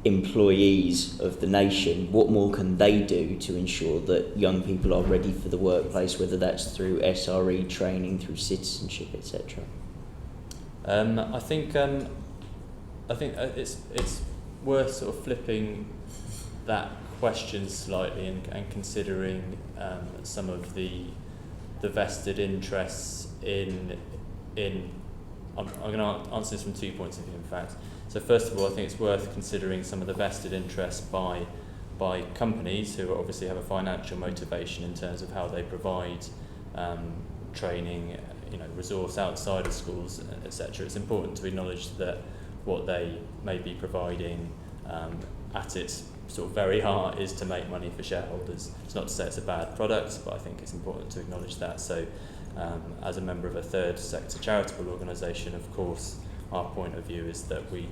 employees of the nation, what more can they do to ensure that young people are ready for the workplace, whether that's through SRE training, through citizenship, etc.? I think it's worth sort of flipping that question slightly and considering some of the vested interests in. I'm going to answer this from 2 points of view, in fact. So first of all, I think it's worth considering some of the vested interests by companies who obviously have a financial motivation in terms of how they provide training, you know, resource outside of schools, etc. It's important to acknowledge that what they may be providing at its sort of very heart is to make money for shareholders. It's not to say it's a bad product, but I think it's important to acknowledge that. So as a member of a third sector charitable organisation, of course, our point of view is that we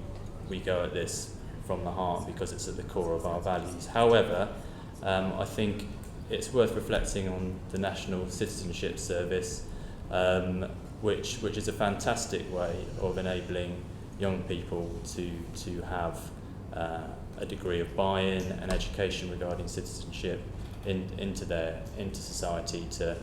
go at this from the heart because it's at the core of our values. However, I think it's worth reflecting on the National Citizenship Service, which is a fantastic way of enabling young people to have a degree of buy-in and education regarding citizenship into society, to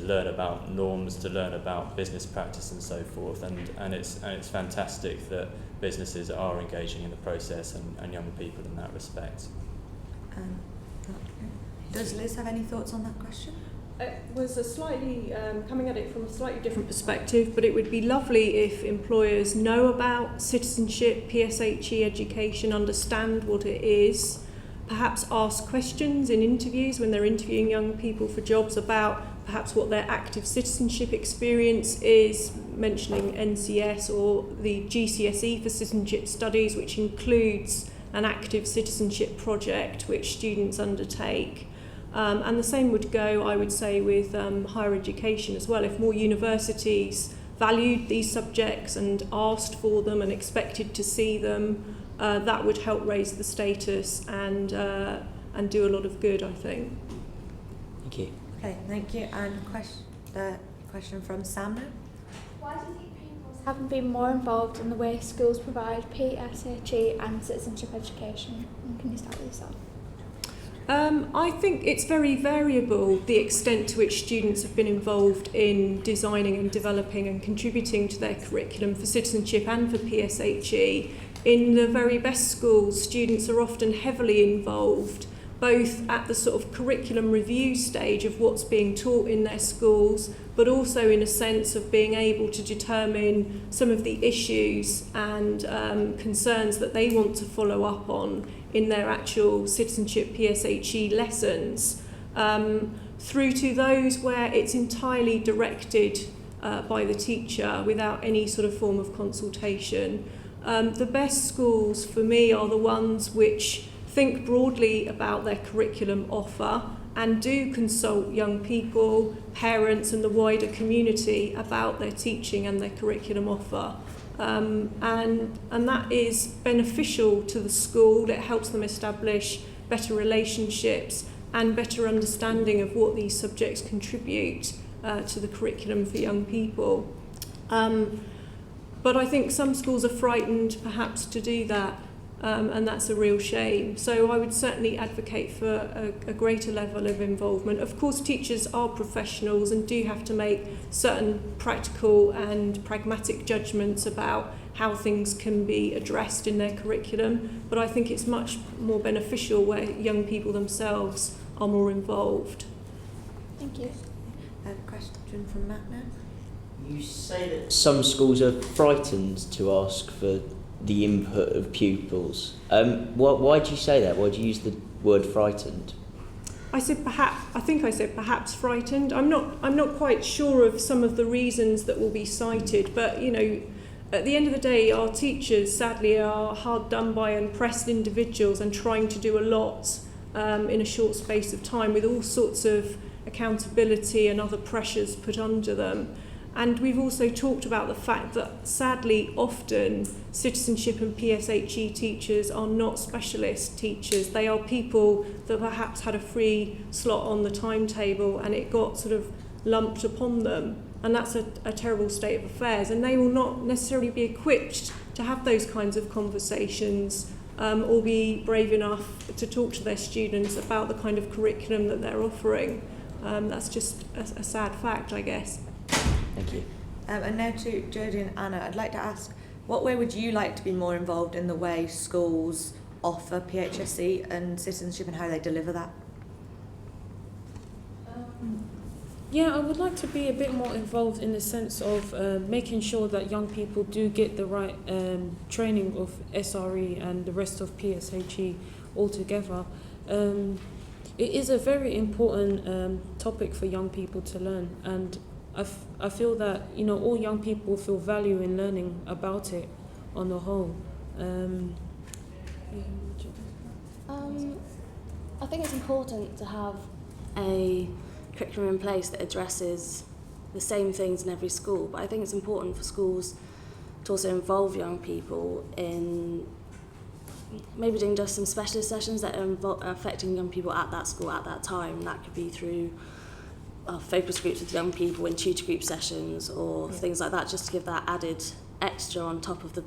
learn about norms, to learn about business practice and so forth, and it's fantastic that businesses are engaging in the process and young people in that respect. Does Liz have any thoughts on that question? it was a slightly, coming at it from a slightly different perspective, but it would be lovely if employers know about citizenship, PSHE education, understand what it is, perhaps ask questions in interviews when they're interviewing young people for jobs about perhaps what their active citizenship experience is, mentioning NCS or the GCSE for citizenship studies, which includes an active citizenship project which students undertake. And the same would go, I would say, with higher education as well. If more universities valued these subjects and asked for them and expected to see them, that would help raise the status and do a lot of good, I think. Thank you. Okay, thank you. And question from Sam now. Why do you think pupils haven't been more involved in the way schools provide PSHE and citizenship education? And can you start with yourself? I think it's very variable, the extent to which students have been involved in designing and developing and contributing to their curriculum for citizenship and for PSHE. In the very best schools, students are often heavily involved, both at the sort of curriculum review stage of what's being taught in their schools, but also in a sense of being able to determine some of the issues and concerns that they want to follow up on in their actual citizenship PSHE lessons, through to those where it's entirely directed by the teacher without any sort of form of consultation. The best schools for me are the ones which think broadly about their curriculum offer and do consult young people, parents and the wider community about their teaching and their curriculum offer. And that is beneficial to the school. It helps them establish better relationships and better understanding of what these subjects contribute to the curriculum for young people. But I think some schools are frightened perhaps to do that, and that's a real shame. So I would certainly advocate for a greater level of involvement. Of course, teachers are professionals and do have to make certain practical and pragmatic judgments about how things can be addressed in their curriculum, but I think it's much more beneficial where young people themselves are more involved. Thank you. A question from Matt now. You say that some schools are frightened to ask for the input of pupils. Why do you say that? Why do you use the word frightened? I think I said perhaps frightened. I'm not quite sure of some of the reasons that will be cited, but you know, at the end of the day, our teachers sadly are hard done by and pressed individuals and trying to do a lot in a short space of time with all sorts of accountability and other pressures put under them. And we've also talked about the fact that sadly often citizenship and PSHE teachers are not specialist teachers. They are people that perhaps had a free slot on the timetable and it got sort of lumped upon them. And that's a terrible state of affairs. And they will not necessarily be equipped to have those kinds of conversations or be brave enough to talk to their students about the kind of curriculum that they're offering. That's just a sad fact, I guess. Thank you. And now to Jodie and Anna, I'd like to ask, what way would you like to be more involved in the way schools offer PHSE and citizenship and how they deliver that? Yeah, I would like to be a bit more involved in the sense of making sure that young people do get the right training of SRE and the rest of PSHE altogether. It is a very important topic for young people to learn, and I feel that, you know, all young people feel value in learning about it on the whole. I think it's important to have a curriculum in place that addresses the same things in every school, but I think it's important for schools to also involve young people in maybe doing just some specialist sessions that are affecting young people at that school at that time. That could be through focus groups with young people in tutor group sessions or things like that, just to give that added extra on top of the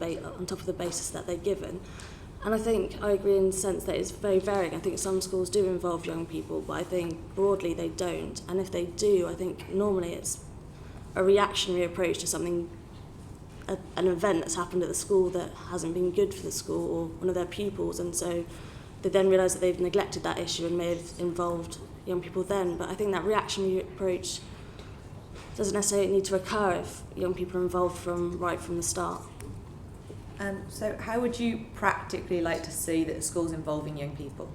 basis that they're given. And I think I agree in the sense that it's very varying. I think some schools do involve young people, but I think broadly they don't. And if they do, I think normally it's a reactionary approach to something, an event that's happened at the school that hasn't been good for the school or one of their pupils, and so they then realise that they've neglected that issue and may have involved young people then, but I think that reactionary approach doesn't necessarily need to occur if young people are involved right from the start. So how would you practically like to see that schools involving young people?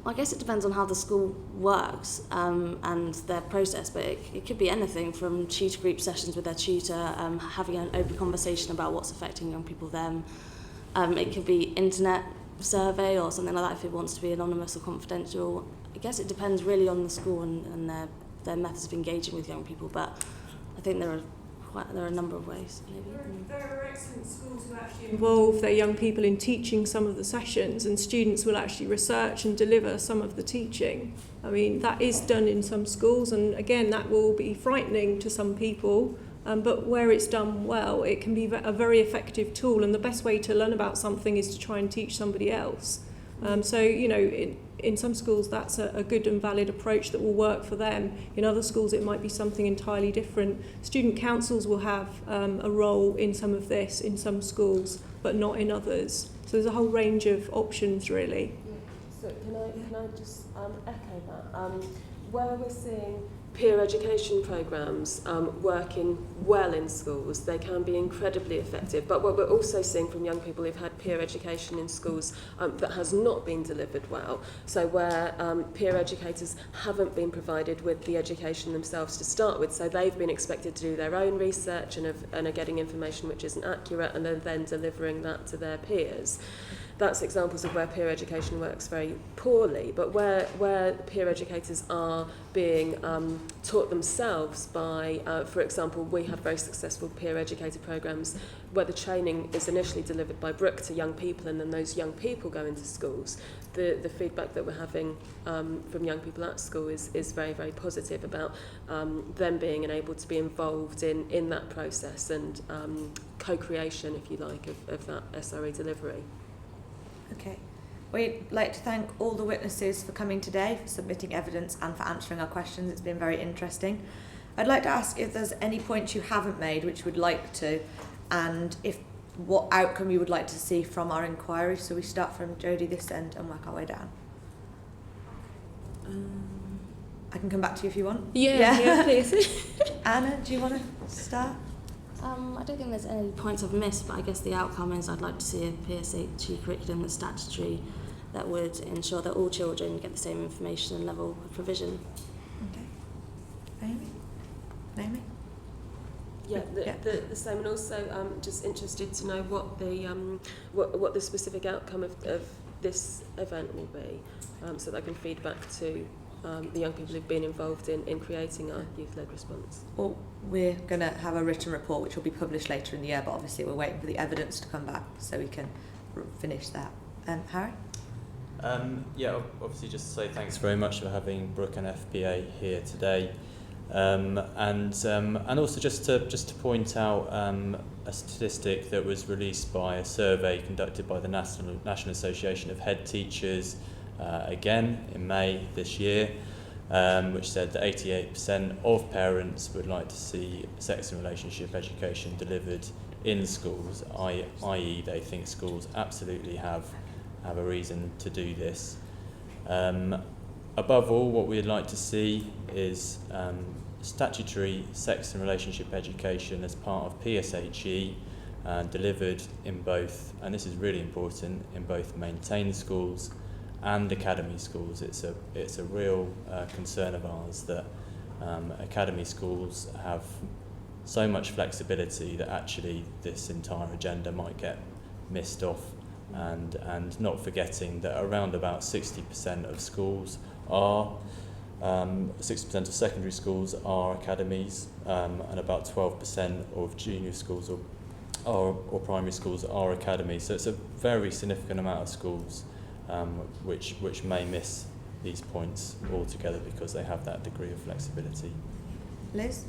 I guess it depends on how the school works and their process, but it could be anything from tutor group sessions with their tutor, having an open conversation about what's affecting young people then. It could be internet survey or something like that if it wants to be anonymous or confidential. I guess it depends really on the school and their methods of engaging with young people, but I think there are a number of ways. Maybe. There are excellent schools who actually involve their young people in teaching some of the sessions, and students will actually research and deliver some of the teaching. I mean, that is done in some schools, and again, that will be frightening to some people, but where it's done well, it can be a very effective tool, and the best way to learn about something is to try and teach somebody else. So, you know, in some schools that's a good and valid approach that will work for them. In other schools it might be something entirely different. Student councils will have a role in some of this in some schools, but not in others. So there's a whole range of options really. So can I just echo that? Where we're seeing peer education programmes working well in schools, they can be incredibly effective. But what we're also seeing from young people who've had peer education in schools that has not been delivered well, so where peer educators haven't been provided with the education themselves to start with, so they've been expected to do their own research and are getting information which isn't accurate and then delivering that to their peers. That's examples of where peer education works very poorly, but where peer educators are being taught themselves by, for example, we have very successful peer educator programmes where the training is initially delivered by Brook to young people, and then those young people go into schools. The feedback that we're having from young people at school is very, very positive about them being able to be involved in that process and co-creation, if you like, of that SRE delivery. Okay. We'd like to thank all the witnesses for coming today, for submitting evidence and for answering our questions. It's been very interesting. I'd like to ask if there's any points you haven't made which you would like to, and what outcome you would like to see from our inquiry. So we start from Jodie this end and work our way down. I can come back to you if you want. Yeah, please. Anna, do you want to start? I don't think there's any points I've missed, but I guess the outcome is I'd like to see a PSHE curriculum that's statutory that would ensure that all children get the same information and level of provision. Okay. Naomi? Yeah, the same, and also just interested to know what the specific outcome of this event will be, so that I can feed back to the young people who've been involved in creating our youth-led response. Well, we're going to have a written report which will be published later in the year, but obviously we're waiting for the evidence to come back so we can finish that. Harry? Yeah, obviously just to say thanks very much for having Brook and FPA here today. And also just to point out a statistic that was released by a survey conducted by the National Association of Head Teachers again in May this year, which said that 88% of parents would like to see sex and relationship education delivered in schools, i.e. they think schools absolutely have a reason to do this. Above all, what we'd like to see is statutory sex and relationship education as part of PSHE delivered in both, and this is really important, in both maintained schools and academy schools. It's a real concern of ours that academy schools have so much flexibility that actually this entire agenda might get missed off, and not forgetting that around about 60% of schools are 60% of secondary schools are academies, and about 12% of junior schools or primary schools are academies. So it's a very significant amount of schools which may miss these points altogether because they have that degree of flexibility. Liz?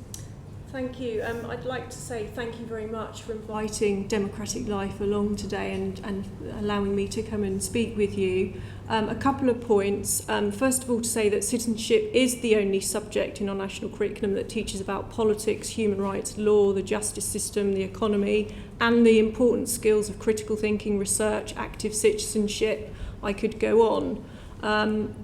Thank you. I'd like to say thank you very much for inviting Democratic Life along today and allowing me to come and speak with you. A couple of points. First of all, to say that citizenship is the only subject in our national curriculum that teaches about politics, human rights, law, the justice system, the economy, and the important skills of critical thinking, research, active citizenship. I could go on.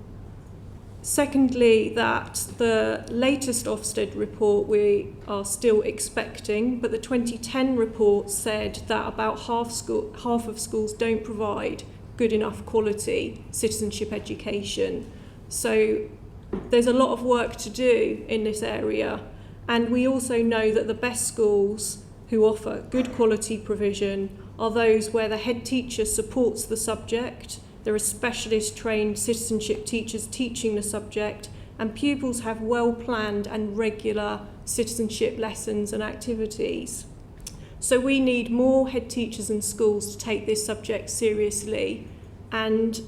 Secondly, that the latest Ofsted report we are still expecting, but the 2010 report said that about half of schools don't provide good enough quality citizenship education. So there's a lot of work to do in this area, and we also know that the best schools who offer good quality provision are those where the head teacher supports the subject. There are specialist trained citizenship teachers teaching the subject, and pupils have well-planned and regular citizenship lessons and activities. So we need more head teachers in schools to take this subject seriously, and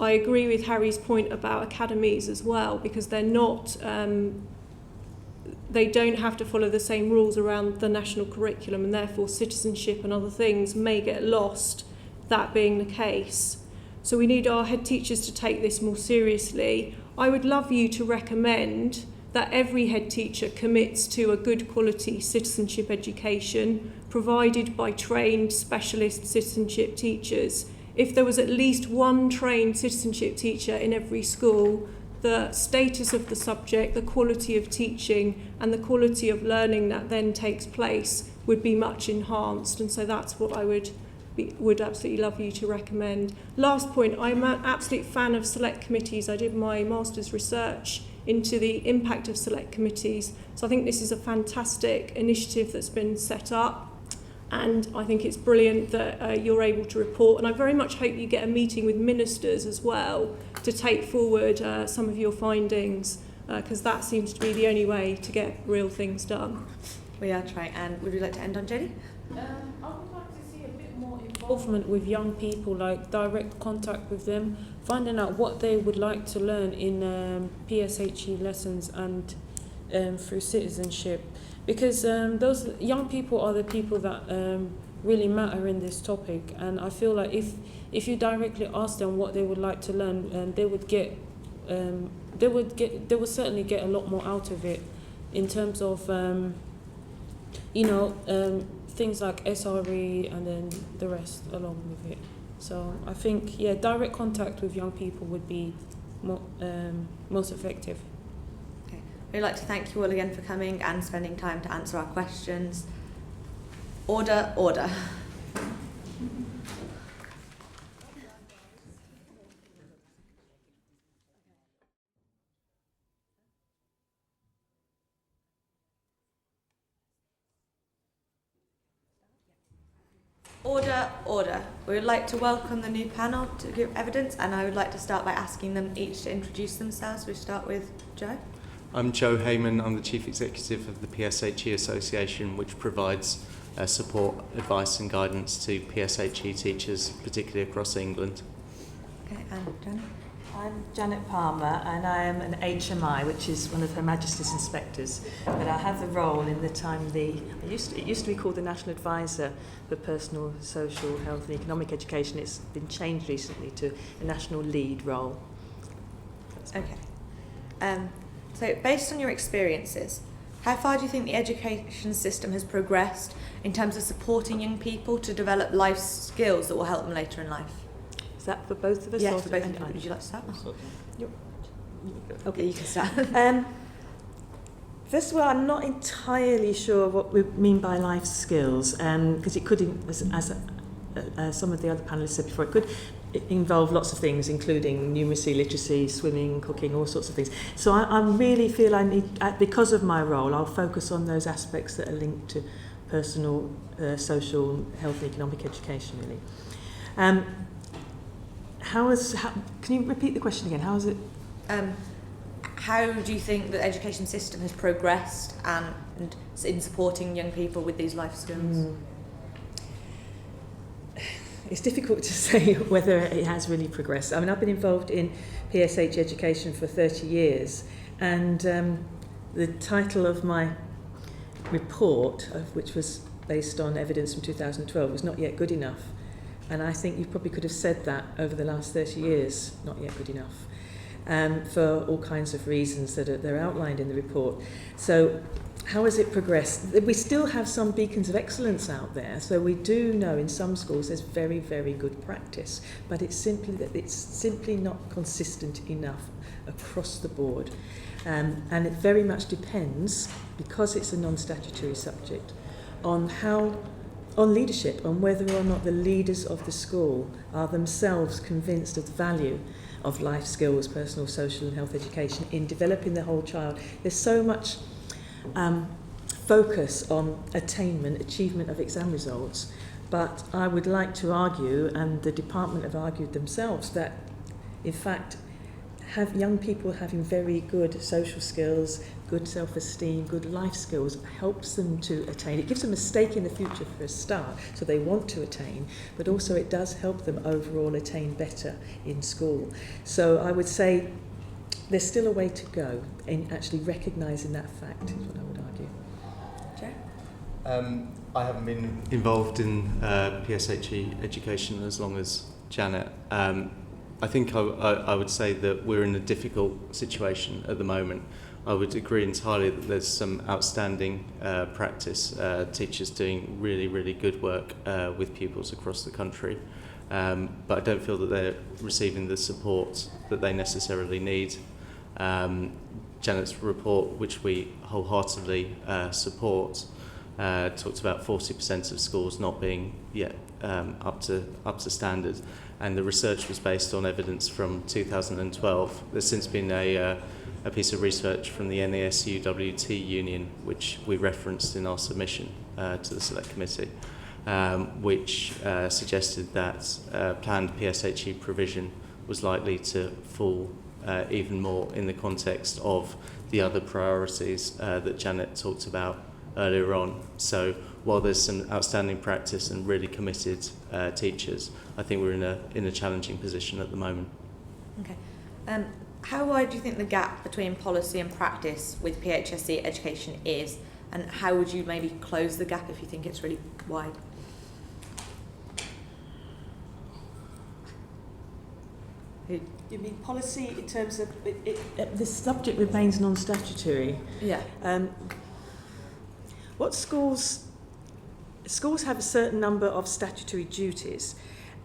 I agree with Harry's point about academies as well, because they're not, they don't have to follow the same rules around the national curriculum, and therefore citizenship and other things may get lost, that being the case. So we need our head teachers to take this more seriously. I would love you to recommend that every head teacher commits to a good quality citizenship education provided by trained specialist citizenship teachers. If there was at least one trained citizenship teacher in every school, the status of the subject, the quality of teaching and the quality of learning that then takes place would be much enhanced, and so that's what I would absolutely love you to recommend. Last point, I'm an absolute fan of select committees. I did my master's research into the impact of select committees, so I think this is a fantastic initiative that's been set up, and I think it's brilliant that you're able to report, and I very much hope you get a meeting with ministers as well to take forward some of your findings, because that seems to be the only way to get real things done. We are trying. And would you like to end on Jenny? I would like to see a bit more involvement with young people, like direct contact with them, finding out what they would like to learn in PSHE lessons and through citizenship, because those young people are the people that really matter in this topic, and I feel like if you directly ask them what they would like to learn, they would certainly get a lot more out of it in terms of things like SRE and then the rest along with it. So I think, direct contact with young people would be most effective. Okay. We'd like to thank you all again for coming and spending time to answer our questions. Order, order. Order, order. We would like to welcome the new panel to give evidence, and I would like to start by asking them each to introduce themselves. We start with Joe. I'm Joe Hayman. I'm the Chief Executive of the PSHE Association, which provides support, advice and guidance to PSHE teachers, particularly across England. Okay, and Janet? I'm Janet Palmer, and I am an HMI, which is one of Her Majesty's Inspectors. But I have the role in the time it used to be called the National Advisor for Personal, Social, Health and Economic Education. It's been changed recently to a National Lead role. Okay. So based on your experiences, how far do you think the education system has progressed in terms of supporting young people to develop life skills that will help them later in life? Is that for both of us? Yes, for both of you. Would you like to start? Okay, you can start. First of all, I'm not entirely sure what we mean by life skills, because it could, as some of the other panellists said before, it could involve lots of things, including numeracy, literacy, swimming, cooking, all sorts of things. So I really feel I need, because of my role, I'll focus on those aspects that are linked to personal, social, health and economic education, really. Can you repeat the question again? How is it? How do you think the education system has progressed and in supporting young people with these life skills? It's difficult to say whether it has really progressed. I mean, I've been involved in PSH education for 30 years, and the title of my report, which was based on evidence from 2012, was not yet good enough. And I think you probably could have said that over the last 30 years, not yet good enough, for all kinds of reasons that they're outlined in the report. So how has it progressed? We still have some beacons of excellence out there, so we do know in some schools there's very, very good practice, but it's simply not consistent enough across the board. And it very much depends, because it's a non-statutory subject, on leadership, on whether or not the leaders of the school are themselves convinced of the value of life skills, personal, social and health education in developing the whole child. There's so much focus on achievement of exam results, but I would like to argue, and the department have argued themselves, that in fact have young people having very good social skills, good self-esteem, good life skills helps them to attain. It gives them a stake in the future for a start, so they want to attain, but also it does help them overall attain better in school. So I would say there's still a way to go in actually recognising that fact, is what I would argue. Joe? I haven't been involved in PSHE education as long as Janet. I think I would say that we're in a difficult situation at the moment. I would agree entirely that there's some outstanding practice, teachers doing really, really good work with pupils across the country. But I don't feel that they're receiving the support that they necessarily need. Janet's report, which we wholeheartedly support, talked about 40% of schools not being yet up to standard, and the research was based on evidence from 2012. There's since been a piece of research from the NASUWT union, which we referenced in our submission to the Select Committee, which suggested that planned PSHE provision was likely to fall even more in the context of the other priorities that Janet talked about earlier on. So while there's some outstanding practice and really committed teachers, I think we're in a challenging position at the moment. Okay. How wide do you think the gap between policy and practice with PHSE education is, and how would you maybe close the gap if you think it's really wide? You mean policy in terms of the subject remains non-statutory? Yeah. What schools have a certain number of statutory duties,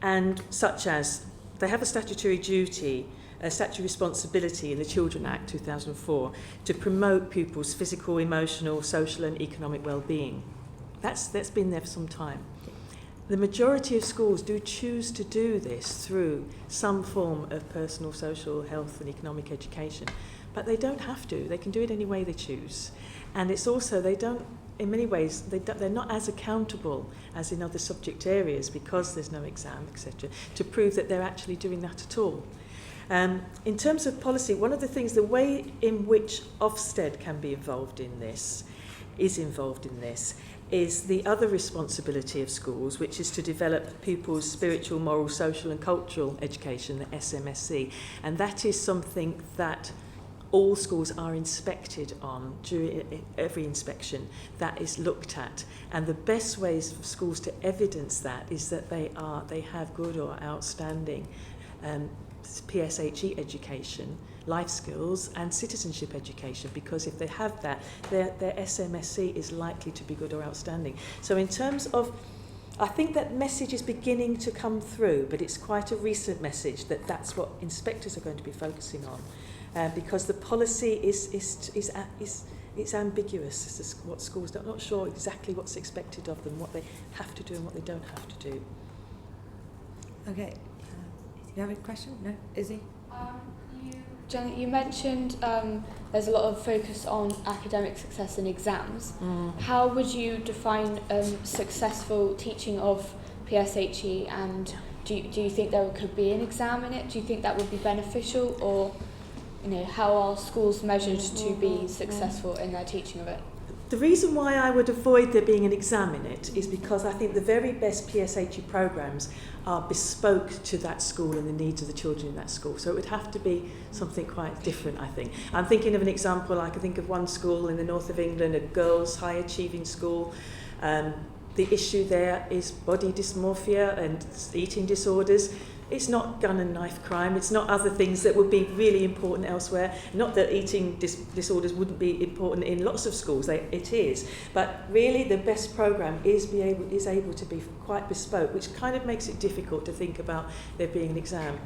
and such as they have a statutory duty, a statutory responsibility in the Children Act 2004 to promote pupils' physical, emotional, social and economic well-being. That's been there for some time. The majority of schools do choose to do this through some form of personal, social, health and economic education, but they don't have to. They can do it any way they choose. And it's also, in many ways, they're not as accountable as in other subject areas because there's no exam, etc., to prove that they're actually doing that at all. In terms of policy, one of the things, the way in which Ofsted can be involved in this, is the other responsibility of schools, which is to develop pupils' spiritual, moral, social and cultural education, the SMSE. And that is something that all schools are inspected on during every inspection that is looked at. And the best ways for schools to evidence that is that they have good or outstanding PSHE education, life skills and citizenship education, because if they have that, their SMSE is likely to be good or outstanding. So in terms of, I think that message is beginning to come through, but it's quite a recent message that that's what inspectors are going to be focusing on, because the policy is ambiguous as to what schools are not sure exactly what's expected of them, what they have to do and what they don't have to do. Okay. You have a question? No? Izzy? Janet, you mentioned there's a lot of focus on academic success in exams. How would you define successful teaching of PSHE, and do you think there could be an exam in it? Do you think that would be beneficial, or how are schools measured to be successful in their teaching of it? The reason why I would avoid there being an exam in it is because I think the very best PSHE programmes are bespoke to that school and the needs of the children in that school. So it would have to be something quite different, I think. I'm thinking of an example, I can think of one school in the north of England, a girls' high-achieving school. The issue there is body dysmorphia and eating disorders. It's not gun and knife crime. It's not other things that would be really important elsewhere. Not that eating disorders wouldn't be important in lots of schools. It is. But really the best programme is able to be quite bespoke, which kind of makes it difficult to think about there being an exam.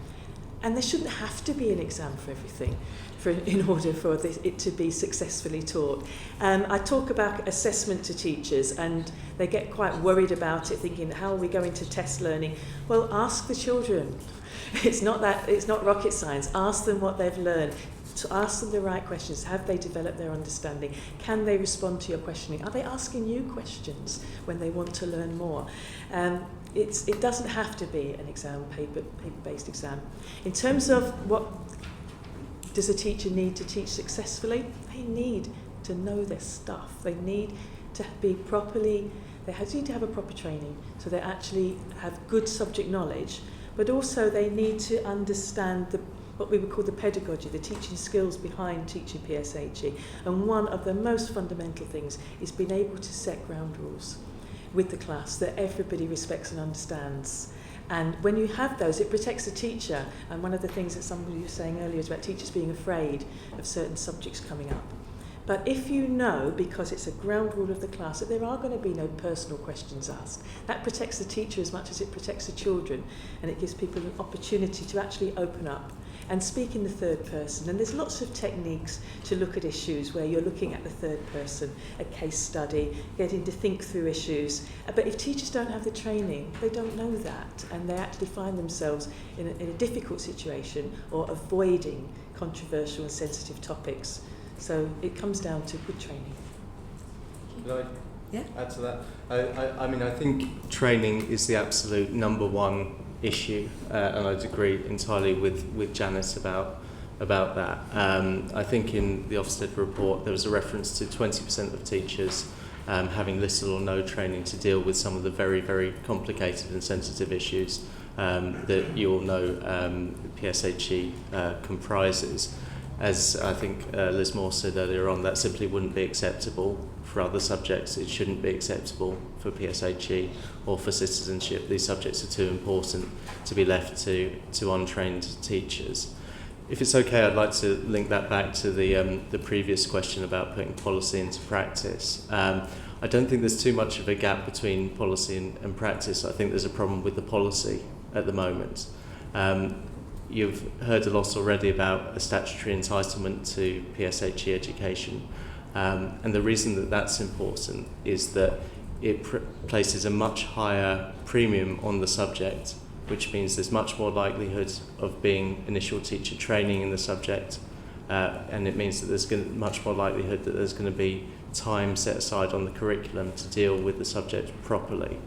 And there shouldn't have to be an exam for everything in order for it to be successfully taught. I talk about assessment to teachers, and they get quite worried about it, thinking, how are we going to test learning? Well, ask the children. It's not rocket science. Ask them what they've learned. To ask them the right questions. Have they developed their understanding? Can they respond to your questioning? Are they asking you questions when they want to learn more? It doesn't have to be an exam, paper-based exam. In terms of what does a teacher need to teach successfully, they need to know their stuff. They need to be properly, they need to have a proper training, so they actually have good subject knowledge, but also they need to understand what we would call the pedagogy, the teaching skills behind teaching PSHE. And one of the most fundamental things is being able to set ground rules with the class that everybody respects and understands. And when you have those, it protects the teacher. And one of the things that somebody was saying earlier is about teachers being afraid of certain subjects coming up. But if you know, because it's a ground rule of the class, that there are going to be no personal questions asked, that protects the teacher as much as it protects the children, and it gives people an opportunity to actually open up and speak in the third person. And there's lots of techniques to look at issues where you're looking at the third person, a case study, getting to think through issues. But if teachers don't have the training, they don't know that, and they actually find themselves in a difficult situation or avoiding controversial and sensitive topics. So it comes down to good training. Could I add to that? I mean, I think training is the absolute number one issue, and I'd agree entirely with Janice about that. I think in the Ofsted report there was a reference to 20% of teachers having little or no training to deal with some of the very, very complicated and sensitive issues that you all know PSHE comprises. As I think Liz Moorse said earlier on, that simply wouldn't be acceptable for other subjects. It shouldn't be acceptable for PSHE or for citizenship. These subjects are too important to be left to untrained teachers. If it's okay, I'd like to link that back to the previous question about putting policy into practice. I don't think there's too much of a gap between policy and practice. I think there's a problem with the policy at the moment. You've heard a lot already about a statutory entitlement to PSHE education. And the reason that that's important is that it places a much higher premium on the subject, which means there's much more likelihood of being initial teacher training in the subject, and it means that there's much more likelihood that there's going to be time set aside on the curriculum to deal with the subject properly.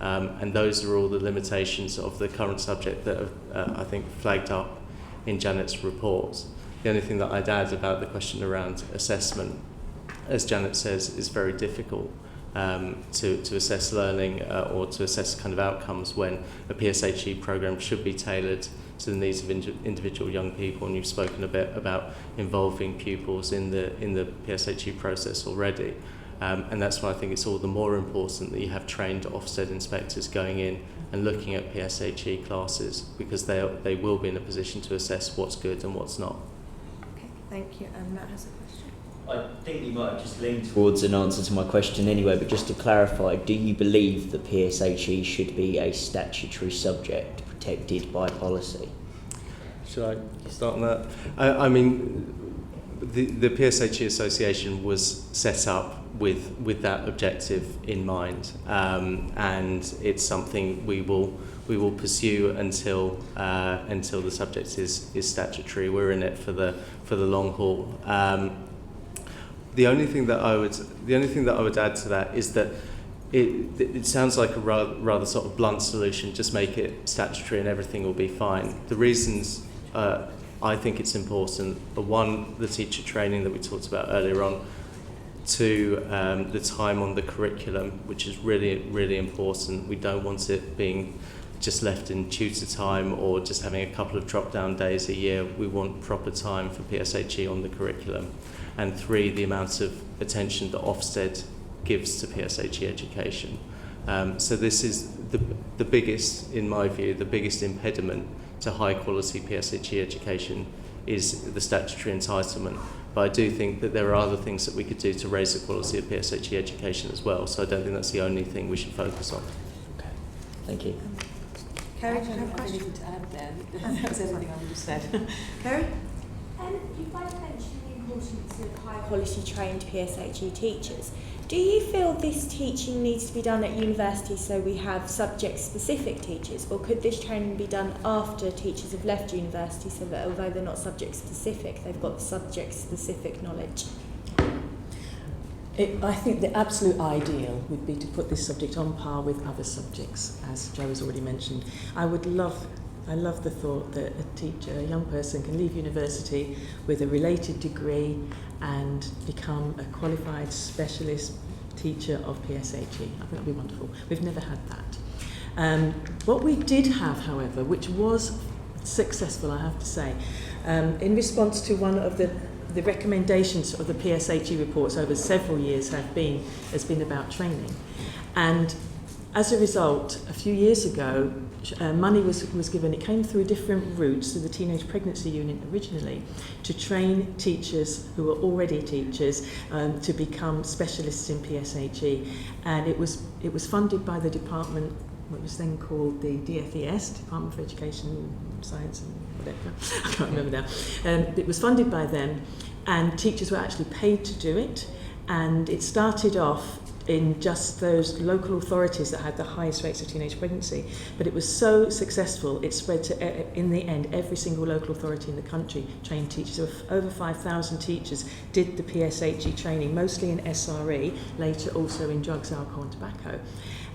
And those are all the limitations of the current subject that are, I think, flagged up in Janet's report. The only thing that I'd add about the question around assessment, as Janet says, is very difficult to assess learning or to assess kind of outcomes when a PSHE programme should be tailored to the needs of individual young people. And you've spoken a bit about involving pupils in the PSHE process already. And that's why I think it's all the more important that you have trained Ofsted inspectors going in and looking at PSHE classes, because they will be in a position to assess what's good and what's not. Okay, thank you. And Matt has a question. I think you might have just leaned towards an answer to my question anyway, but just to clarify, do you believe that PSHE should be a statutory subject protected by policy? Should I start on that? I mean, the PSHE Association was set up with that objective in mind, and it's something we will pursue until the subject is statutory. We're in it for the long haul. The only thing that I would add to that is that it sounds like a rather sort of blunt solution. Just make it statutory and everything will be fine. The reasons I think it's important are, one, the teacher training that we talked about earlier on. Two, the time on the curriculum, which is really, really important. We don't want it being just left in tutor time or just having a couple of drop-down days a year. We want proper time for PSHE on the curriculum. And three, the amount of attention that Ofsted gives to PSHE education. So this is the biggest, in my view, the biggest impediment to high quality PSHE education is the statutory entitlement. But I do think that there are other things that we could do to raise the quality of PSHE education as well. So I don't think that's the only thing we should focus on. Okay, thank you. Kerry, do you have a question? Anything to add there? That's everything I would have said. Kerry? You both mentioned the importance of high quality trained PSHE teachers. Do you feel this teaching needs to be done at university so we have subject specific teachers, or could this training be done after teachers have left university so that although they're not subject specific, they've got subject specific knowledge? I think the absolute ideal would be to put this subject on par with other subjects, as Jo has already mentioned. I love the thought that a teacher, a young person, can leave university with a related degree and become a qualified specialist teacher of PSHE. I think that would be wonderful. We've never had that. What we did have, however, which was successful, I have to say, in response to one of the recommendations of the PSHE reports over several years has been about training. And as a result, a few years ago, money was given. It came through different routes, through the Teenage Pregnancy Unit originally, to train teachers who were already teachers to become specialists in PSHE. And it was funded by the department, what was then called the DFES, Department for Education, Science and whatever, I can't remember now. It was funded by them, and teachers were actually paid to do it. And it started off in just those local authorities that had the highest rates of teenage pregnancy. But it was so successful, it spread to, in the end, every single local authority in the country trained teachers. So over 5,000 teachers did the PSHE training, mostly in SRE, later also in drugs, alcohol and tobacco.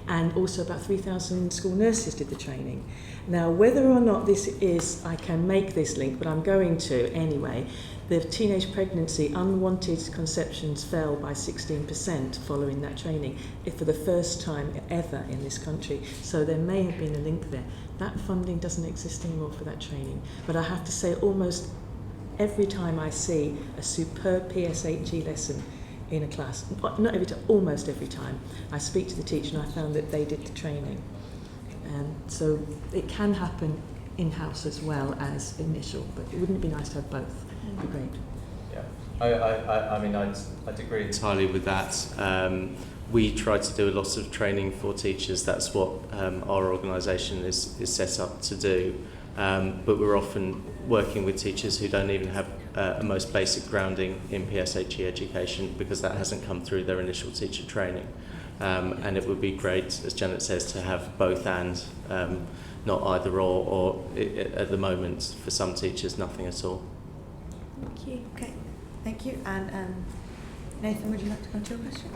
And also about 3,000 school nurses did the training. Now, whether or not this is, I can make this link, but I'm going to anyway, the teenage pregnancy, unwanted conceptions fell by 16% following that training, for the first time ever in this country. So there may have been a link there. That funding doesn't exist anymore for that training. But I have to say, almost every time I see a superb PSHE lesson in a class, not every time, almost every time, I speak to the teacher and I found that they did the training. So it can happen in-house as well as initial, but it wouldn't be nice to have both. It would be great. Yeah, I mean, I'd agree entirely with that. We try to do a lot of training for teachers. That's what our organisation is set up to do. But we're often working with teachers who don't even have a most basic grounding in PSHE education because that hasn't come through their initial teacher training. And it would be great, as Janet says, to have both and, not either or at the moment, for some teachers, nothing at all. Thank you. Okay, thank you. And Nathan, would you like to come to your question?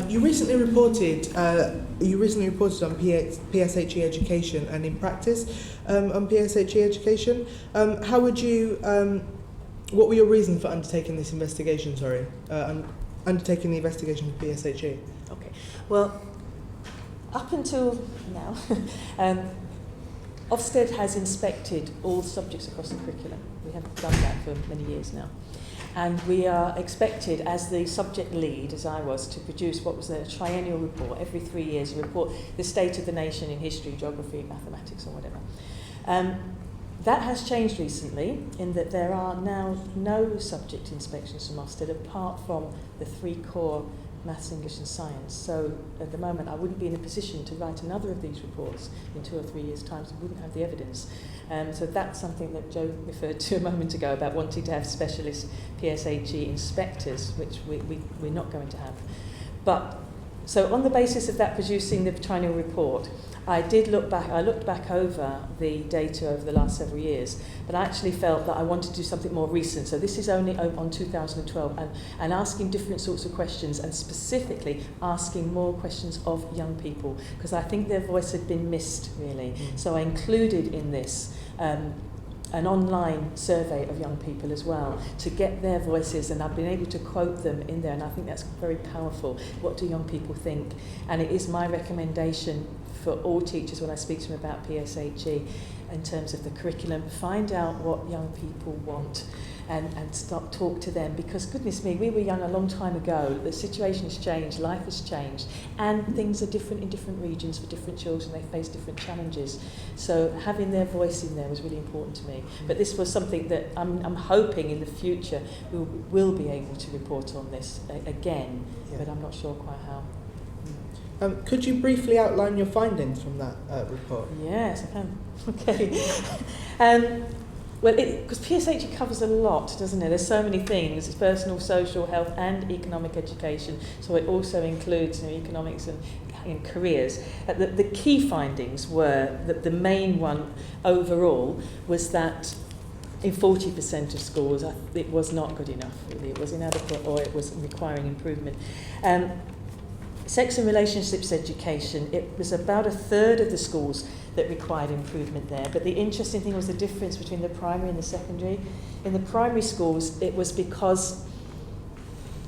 You recently reported on PSHE education and in practice on PSHE education. How would you? What were your reasons for undertaking this investigation? Undertaking the investigation of PSHE. Okay. Well, up until now, Ofsted has inspected all subjects across the curriculum. We have done that for many years now. And we are expected, as the subject lead, as I was, to produce what was a triennial report, every 3 years, a report, the state of the nation in history, geography, mathematics, or whatever. That has changed recently, in that there are now no subject inspections from Ofsted, apart from the 3 core maths, English and science. So at the moment I wouldn't be in a position to write another of these reports in 2 or 3 years' time, so we wouldn't have the evidence. So that's something that Jo referred to a moment ago about wanting to have specialist PSHE inspectors, which we're not going to have. But so on the basis of that, producing the triennial report, I looked back over the data over the last several years, but I actually felt that I wanted to do something more recent. So this is only on 2012, and asking different sorts of questions, and specifically asking more questions of young people, because I think their voice had been missed, really. So I included in this an online survey of young people as well, to get their voices, and I've been able to quote them in there, and I think that's very powerful. What do young people think? And it is my recommendation for all teachers when I speak to them about PSHE in terms of the curriculum, find out what young people want. and start talk to them, because goodness me, we were young a long time ago, the situation has changed, life has changed, and things are different in different regions for different children, they face different challenges. So having their voice in there was really important to me. But this was something that I'm hoping in the future we will be able to report on this again, but I'm not sure quite how. Could you briefly outline your findings from that report? Yes, I can. Okay. Well, because PSHE covers a lot, doesn't it? There's so many things. It's personal, social, health and economic education. So it also includes economics and careers. The key findings were that the main one overall was that in 40% of schools it was not good enough, really. It was inadequate or it was requiring improvement. Sex and relationships education, it was about a third of the schools that required improvement there. But the interesting thing was the difference between the primary and the secondary. In the primary schools, it was because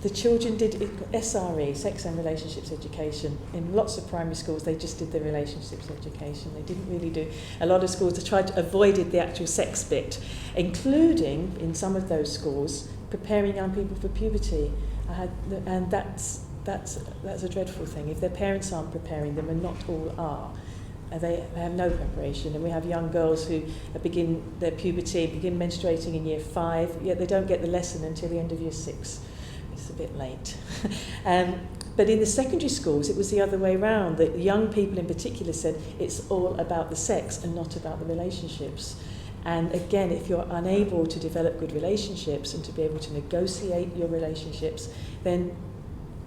the children did SRE, sex and relationships education. In lots of primary schools, they just did the relationships education. They didn't really do... A lot of schools tried to avoided the actual sex bit, including, in some of those schools, preparing young people for puberty. And that's a dreadful thing. If their parents aren't preparing them, and not all are, they have no preparation. And we have young girls who begin their puberty, begin menstruating in year 5, yet they don't get the lesson until the end of year 6. It's a bit late. But in the secondary schools, it was the other way around. The young people in particular said it's all about the sex and not about the relationships. And again, if you're unable to develop good relationships and to be able to negotiate your relationships, then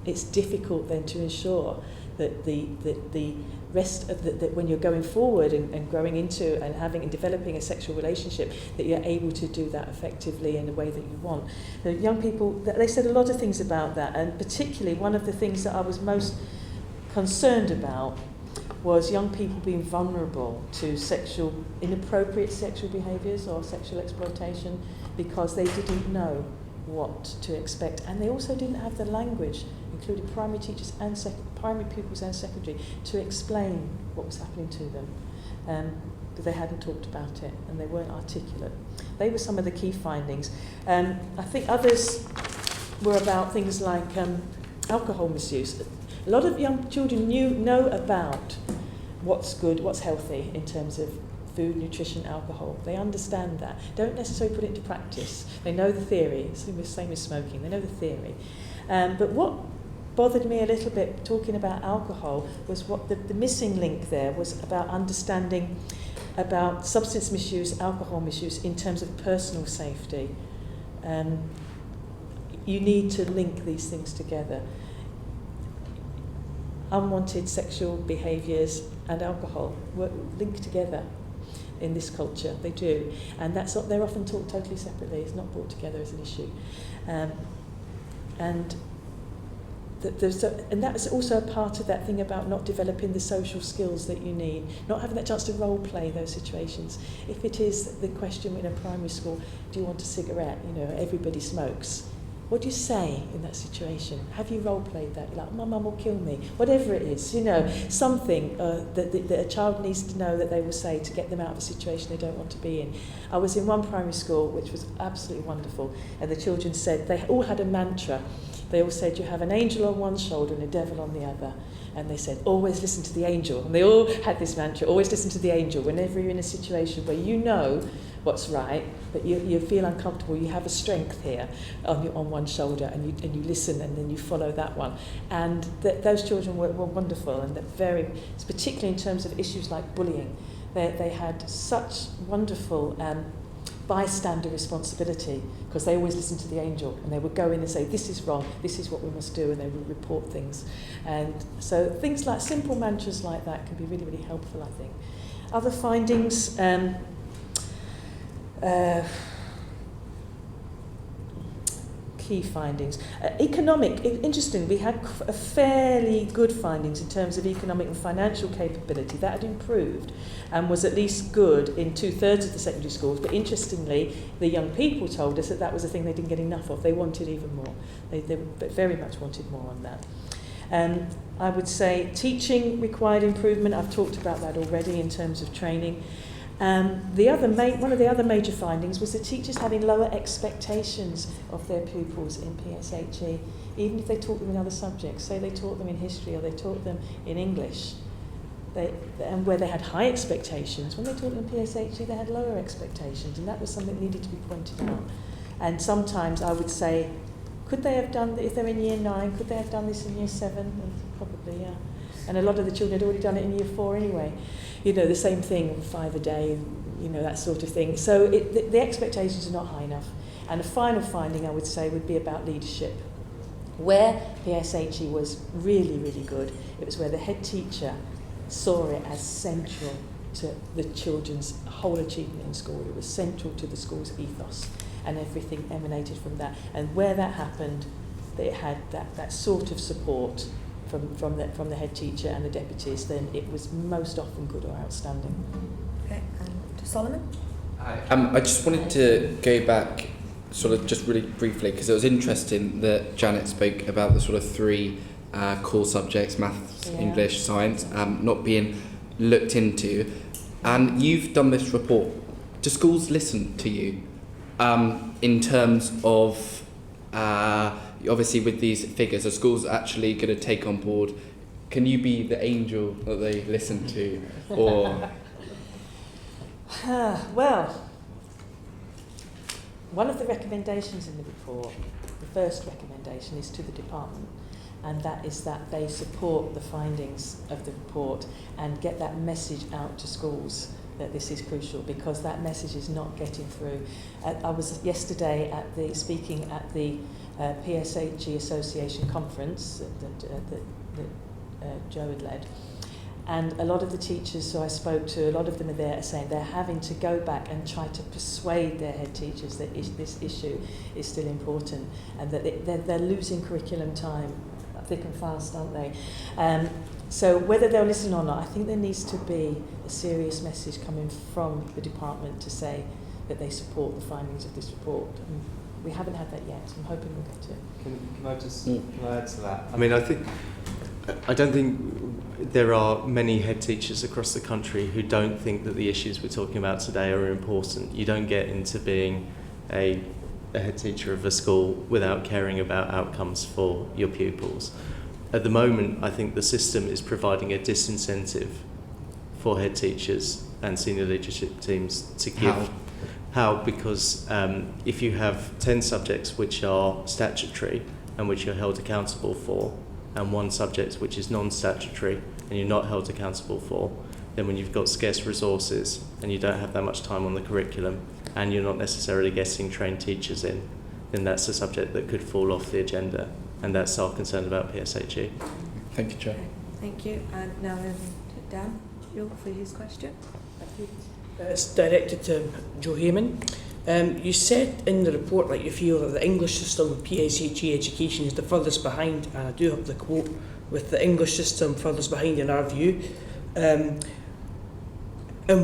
it's difficult then to ensure that the rest of that when you're going forward and growing into and having and developing a sexual relationship, that you're able to do that effectively in the way that you want. The young people, they said a lot of things about that, and particularly one of the things that I was most concerned about was young people being vulnerable to inappropriate sexual behaviours or sexual exploitation because they didn't know what to expect, and they also didn't have the language, including primary teachers and primary pupils and secondary, to explain what was happening to them, because they hadn't talked about it and they weren't articulate. They were some of the key findings. I think others were about things like alcohol misuse. A lot of young children know about what's good, what's healthy in terms of food, nutrition, alcohol. They understand that. Don't necessarily put it into practice. They know the theory. It's the same as smoking. They know the theory. But what bothered me a little bit talking about alcohol was what the missing link there was about understanding about substance misuse, alcohol misuse in terms of personal safety. You need to link these things together. Unwanted sexual behaviours and alcohol work linked together in this culture. They do, and they're often taught totally separately. It's not brought together as an issue, and that's also a part of that thing about not developing the social skills that you need, not having that chance to role play those situations. If it is the question in a primary school, do you want a cigarette? Everybody smokes. What do you say in that situation? Have you role-played that? You're like, my mum will kill me. Whatever it is, something that a child needs to know that they will say to get them out of a situation they don't want to be in. I was in one primary school, which was absolutely wonderful, and the children said, they all had a mantra. They all said, you have an angel on one shoulder and a devil on the other. And they said, always listen to the angel. And they all had this mantra, always listen to the angel. Whenever you're in a situation where you know what's right, but you feel uncomfortable, you have a strength here on one shoulder, and you listen, and then you follow that one. And those children were wonderful, and they're particularly in terms of issues like bullying, they had such wonderful bystander responsibility, because they always listened to the angel, and they would go in and say, this is wrong, this is what we must do, and they would report things. And so things like simple mantras like that can be really, really helpful, I think. Other findings, key findings. Interesting, we had a fairly good findings in terms of economic and financial capability. That had improved and was at least good in 2/3 of the secondary schools. But interestingly, the young people told us that was a thing they didn't get enough of. They wanted even more. They very much wanted more on that. I would say teaching required improvement. I've talked about that already in terms of training. One of the other major findings was that teachers having lower expectations of their pupils in PSHE, even if they taught them in other subjects. Say they taught them in history or they taught them in English, and where they had high expectations, when they taught them in PSHE they had lower expectations, and that was something that needed to be pointed out. And sometimes I would say, could they have done, if they're in year 9, could they have done this in year 7? And probably, yeah. And a lot of the children had already done it in year 4 anyway. You know, the same thing, 5 a day, you know, that sort of thing. So the expectations are not high enough. And a final finding I would say would be about leadership. Where PSHE was really, really good, it was where the head teacher saw it as central to the children's whole achievement in school. It was central to the school's ethos, and everything emanated from that. And where that happened, it had that sort of support from the head teacher and the deputies, then it was most often good or outstanding. Okay, and to Solomon? I just wanted to go back sort of just really briefly, because it was interesting that Janet spoke about the sort of 3 core subjects, maths, English, science, not being looked into. And you've done this report. Do schools listen to you in terms of, obviously with these figures, are schools actually going to take on board? Can you be the angel that they listen to? Or well, one of the recommendations in the report, the first recommendation, is to the department, and that is that they support the findings of the report and get that message out to schools that this is crucial, because that message is not getting through. I was yesterday speaking at the PSHE Association conference that Joe had led, and a lot of the teachers who I spoke to, a lot of them are there saying they're having to go back and try to persuade their head teachers that this issue is still important, and that they're losing curriculum time thick and fast, aren't they? So whether they'll listen or not, I think there needs to be a serious message coming from the department to say that they support the findings of this report. And we haven't had that yet. I'm hoping we'll get it. Can I add to that? I mean, I don't think there are many head teachers across the country who don't think that the issues we're talking about today are important. You don't get into being a head teacher of a school without caring about outcomes for your pupils. At the moment, I think the system is providing a disincentive for head teachers and senior leadership teams to give. How? Because if you have 10 subjects which are statutory and which you're held accountable for, and 1 subject which is non-statutory and you're not held accountable for, then when you've got scarce resources and you don't have that much time on the curriculum and you're not necessarily getting trained teachers in, then that's a subject that could fall off the agenda, and that's our concern about PSHE. Thank you, Chair. Okay, thank you. And now moving to Dan for his question. It's directed to Joe Hayman. You said in the report that you feel that the English system of PSHE education is the furthest behind, and I do have the quote, with the English system furthest behind in our view. In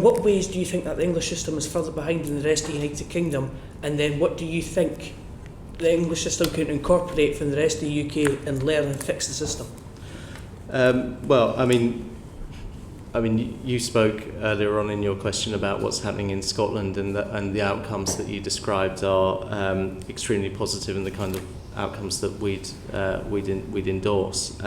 what ways do you think that the English system is further behind than the rest of the United Kingdom, and then what do you think the English system can incorporate from the rest of the UK and learn and fix the system? Well, I mean, you spoke earlier on in your question about what's happening in Scotland, and the outcomes that you described are extremely positive, and the kind of outcomes that we'd endorse.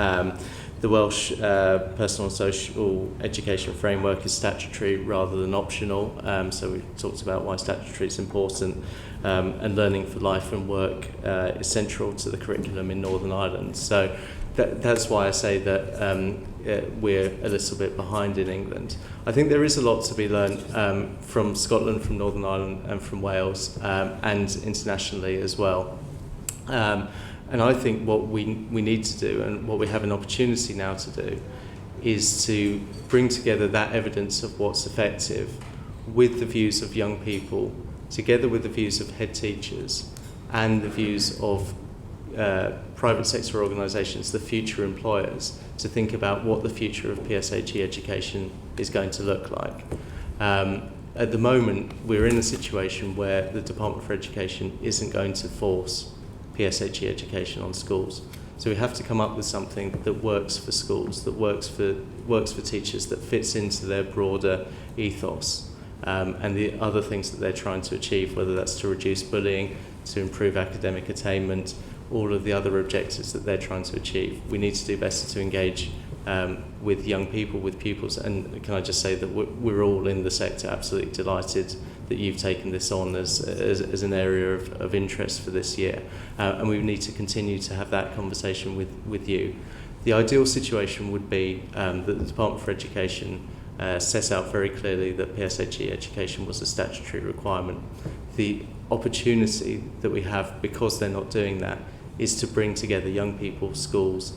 The Welsh Personal and Social Education Framework is statutory rather than optional, so we talked about why statutory is important, and learning for life and work is central to the curriculum in Northern Ireland. So that's why I say that we're a little bit behind in England. I think there is a lot to be learned from Scotland, from Northern Ireland and from Wales, and internationally as well. And I think what we need to do, and what we have an opportunity now to do, is to bring together that evidence of what's effective with the views of young people, together with the views of head teachers and the views of private sector organisations, the future employers, to think about what the future of PSHE education is going to look like. At the moment, we're in a situation where the Department for Education isn't going to force PSHE education on schools. So we have to come up with something that works for schools, that works for teachers, that fits into their broader ethos. and the other things that they're trying to achieve, whether that's to reduce bullying, to improve academic attainment, all of the other objectives that they're trying to achieve. We need to do better to engage with young people, with pupils, and can I just say that we're all in the sector absolutely delighted that you've taken this on as an area of interest for this year, and we need to continue to have that conversation with you. The ideal situation would be that the Department for Education set out very clearly that PSHE education was a statutory requirement. The opportunity that we have, because they're not doing that, is to bring together young people, schools,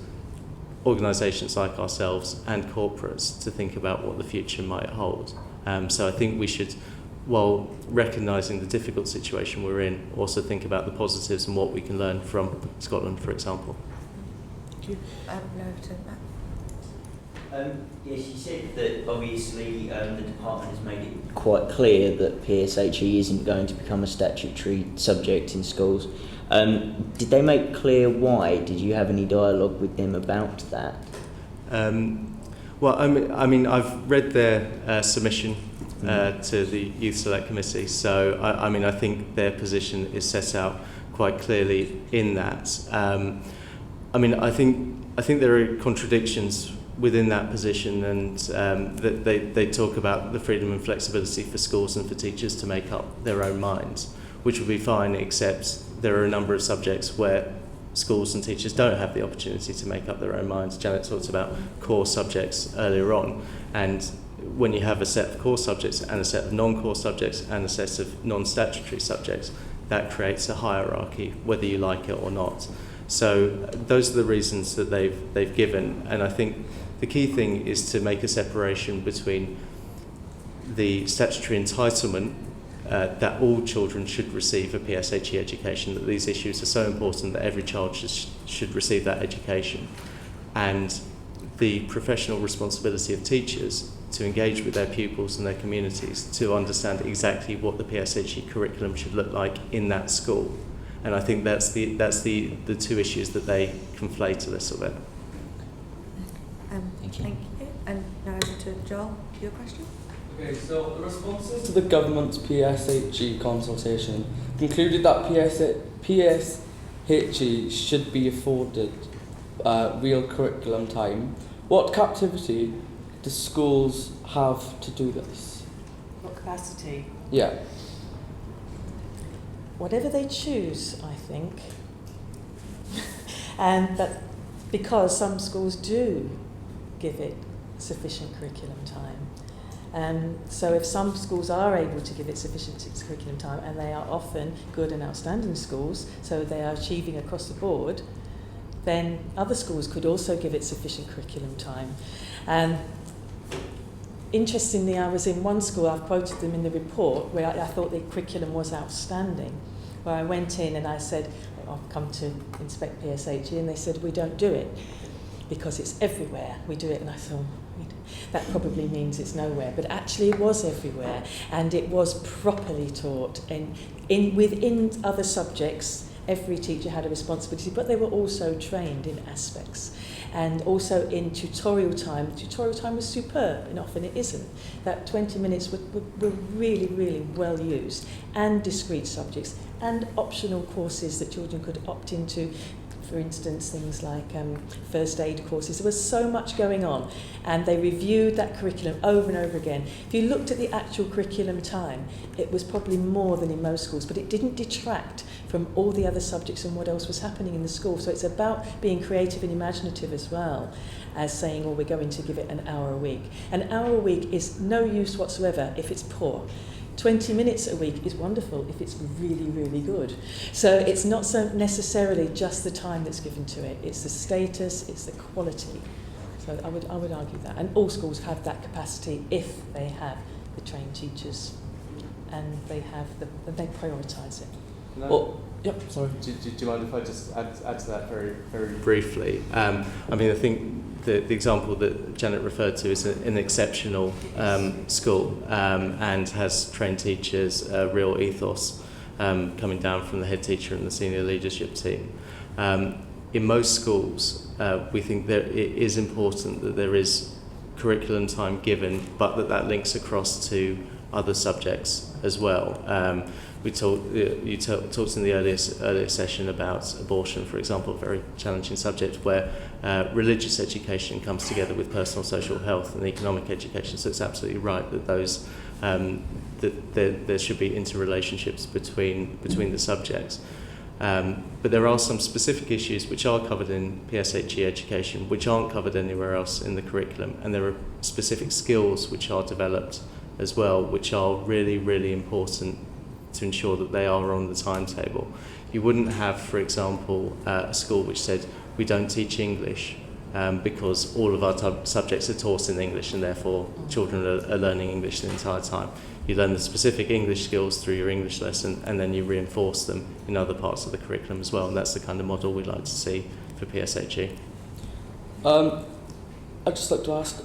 organisations like ourselves and corporates to think about what the future might hold. So I think we should, while recognising the difficult situation we're in, also think about the positives and what we can learn from Scotland, for example. Thank you. Yes, you said that obviously the department has made it quite clear that PSHE isn't going to become a statutory subject in schools. Did they make clear why? Did you have any dialogue with them about that? Well, I mean, I've read their submission to the Youth Select Committee, so I mean, I think their position is set out quite clearly in that. I mean, I think there are contradictions within that position, and that they talk about the freedom and flexibility for schools and for teachers to make up their own minds, which would be fine, except there are a number of subjects where schools and teachers don't have the opportunity to make up their own minds. Janet talked about core subjects earlier on, and when you have a set of core subjects and a set of non-core subjects and a set of non-statutory subjects, that creates a hierarchy, whether you like it or not. So those are the reasons that they've given, and I think the key thing is to make a separation between the statutory entitlement that all children should receive a PSHE education, that these issues are so important that every child should receive that education, and the professional responsibility of teachers to engage with their pupils and their communities to understand exactly what the PSHE curriculum should look like in that school. And I think that's the two issues that they conflate a little bit. Thank you. And now over to Joel, your question. Okay, so the responses to the government's PSHE consultation concluded that PSHE should be afforded real curriculum time. What capacity do schools have to do this? What capacity? Yeah. Whatever they choose, I think. And that because some schools do give it sufficient curriculum time. So if some schools are able to give it sufficient curriculum time, and they are often good and outstanding schools, so they are achieving across the board, then other schools could also give it sufficient curriculum time. Interestingly, I was in one school, I've quoted them in the report, where I thought the curriculum was outstanding, where I went in and I said, I've come to inspect PSHE, and they said, we don't do it because it's everywhere. We do it, and I thought, that probably means it's nowhere, but actually it was everywhere, and it was properly taught. And within other subjects, every teacher had a responsibility, but they were also trained in aspects. And also in tutorial time was superb, and often it isn't. That 20 minutes were really, really well used, and discrete subjects, and optional courses that children could opt into. For instance, things like first aid courses. There was so much going on, and they reviewed that curriculum over and over again. If you looked at the actual curriculum time, it was probably more than in most schools, but it didn't detract from all the other subjects and what else was happening in the school. So it's about being creative and imaginative as well as saying, oh, we're going to give it an hour a week. An hour a week is no use whatsoever if it's poor. 20 minutes a week is wonderful if it's really, really good. So it's not so necessarily just the time that's given to it. It's the status, it's the quality. So I would argue that. And all schools have that capacity if they have the trained teachers and they prioritise it. No. Well, yep, sorry. Do you mind if I just add to that very, very briefly? I mean, I think the example that Janet referred to is an exceptional school and has trained teachers, a real ethos coming down from the head teacher and the senior leadership team. In most schools, we think that it is important that there is curriculum time given, but that links across to other subjects as well. You talked in the earlier session about abortion, for example, a very challenging subject where religious education comes together with personal social health and economic education. So it's absolutely right that those there should be interrelationships between the subjects. But there are some specific issues which are covered in PSHE education, which aren't covered anywhere else in the curriculum, and there are specific skills which are developed as well, which are really, really important to ensure that they are on the timetable. You wouldn't have, for example, a school which said, we don't teach English because all of our subjects are taught in English and therefore children are learning English the entire time. You learn the specific English skills through your English lesson and then you reinforce them in other parts of the curriculum as well, and that's the kind of model we'd like to see for PSHE. I'd just like to ask,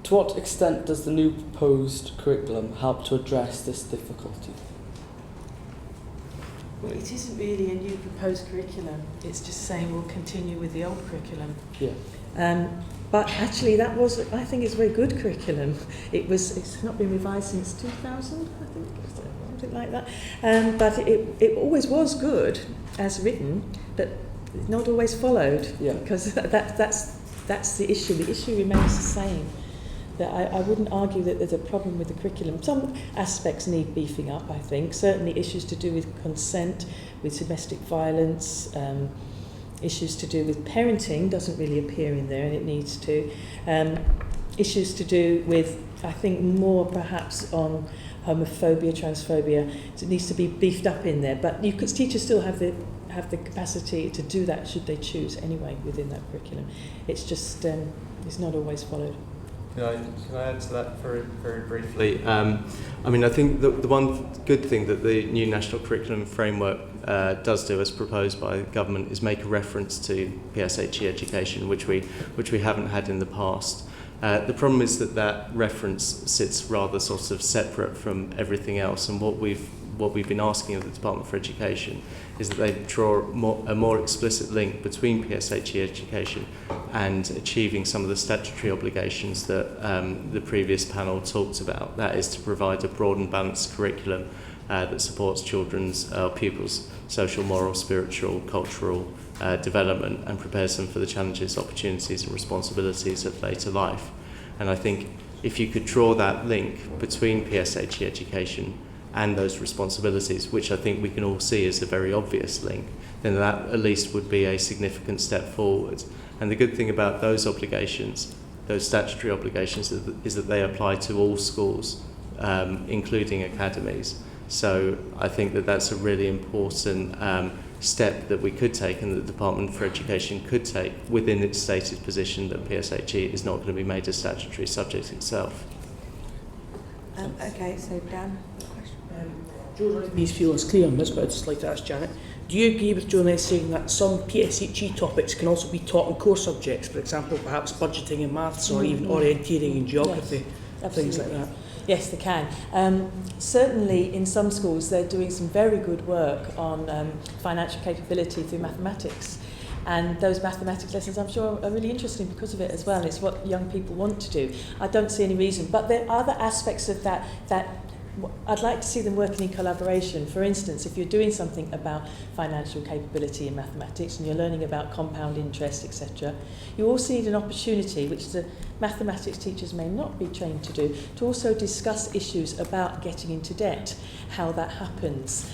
to what extent does the new proposed curriculum help to address this difficulty? Well, it isn't really a new proposed curriculum. It's just saying we'll continue with the old curriculum. Yeah. But actually, that was, I think, it's a very good curriculum. It's not been revised since 2000, I think, something like that. But it always was good as written, but not always followed. Yeah. Because that's the issue. The issue remains the same. That I wouldn't argue that there's a problem with the curriculum. Some aspects need beefing up, I think. Certainly issues to do with consent, with domestic violence, issues to do with parenting doesn't really appear in there, and it needs to. Issues to do with, I think, more perhaps on homophobia, transphobia. So it needs to be beefed up in there. But teachers still have the capacity to do that should they choose anyway within that curriculum. It's just it's not always followed. Can I add to that very, very briefly? I mean, I think the one good thing that the new National Curriculum Framework does do, as proposed by the government, is make a reference to PSHE education, which we haven't had in the past. The problem is that reference sits rather sort of separate from everything else, and what we've been asking of the Department for Education is that they draw a more explicit link between PSHE education and achieving some of the statutory obligations that the previous panel talked about. That is to provide a broad and balanced curriculum that supports pupils' social, moral, spiritual, cultural development and prepares them for the challenges, opportunities and responsibilities of later life. And I think if you could draw that link between PSHE education and those responsibilities, which I think we can all see as a very obvious link, then that at least would be a significant step forward. And the good thing about those obligations, those statutory obligations, is that they apply to all schools, including academies. So I think that that's a really important step that we could take and that the Department for Education could take within its stated position that PSHE is not going to be made a statutory subject itself. Okay, so Dan. Joe, these feelings clear on this, but I'd just like to ask Janet, do you agree with Joe Ness saying that some PSHE topics can also be taught in core subjects, for example, perhaps budgeting in maths or even orienteering in geography, things like that? Yes, they can. Certainly in some schools they're doing some very good work on financial capability through mathematics. And those mathematics lessons, I'm sure, are really interesting because of it as well. It's what young people want to do. I don't see any reason. But there are other aspects of that I'd like to see them working in collaboration. For instance, if you're doing something about financial capability in mathematics and you're learning about compound interest, etc., you also need an opportunity, which the mathematics teachers may not be trained to do, to also discuss issues about getting into debt, how that happens.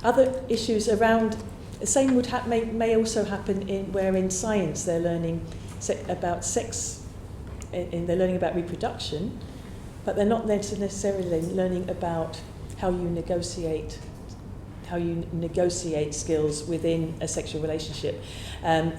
Other issues around, the same would may also happen where in science they're learning about sex, they're learning about reproduction, but they're not necessarily learning about how you negotiate skills within a sexual relationship. And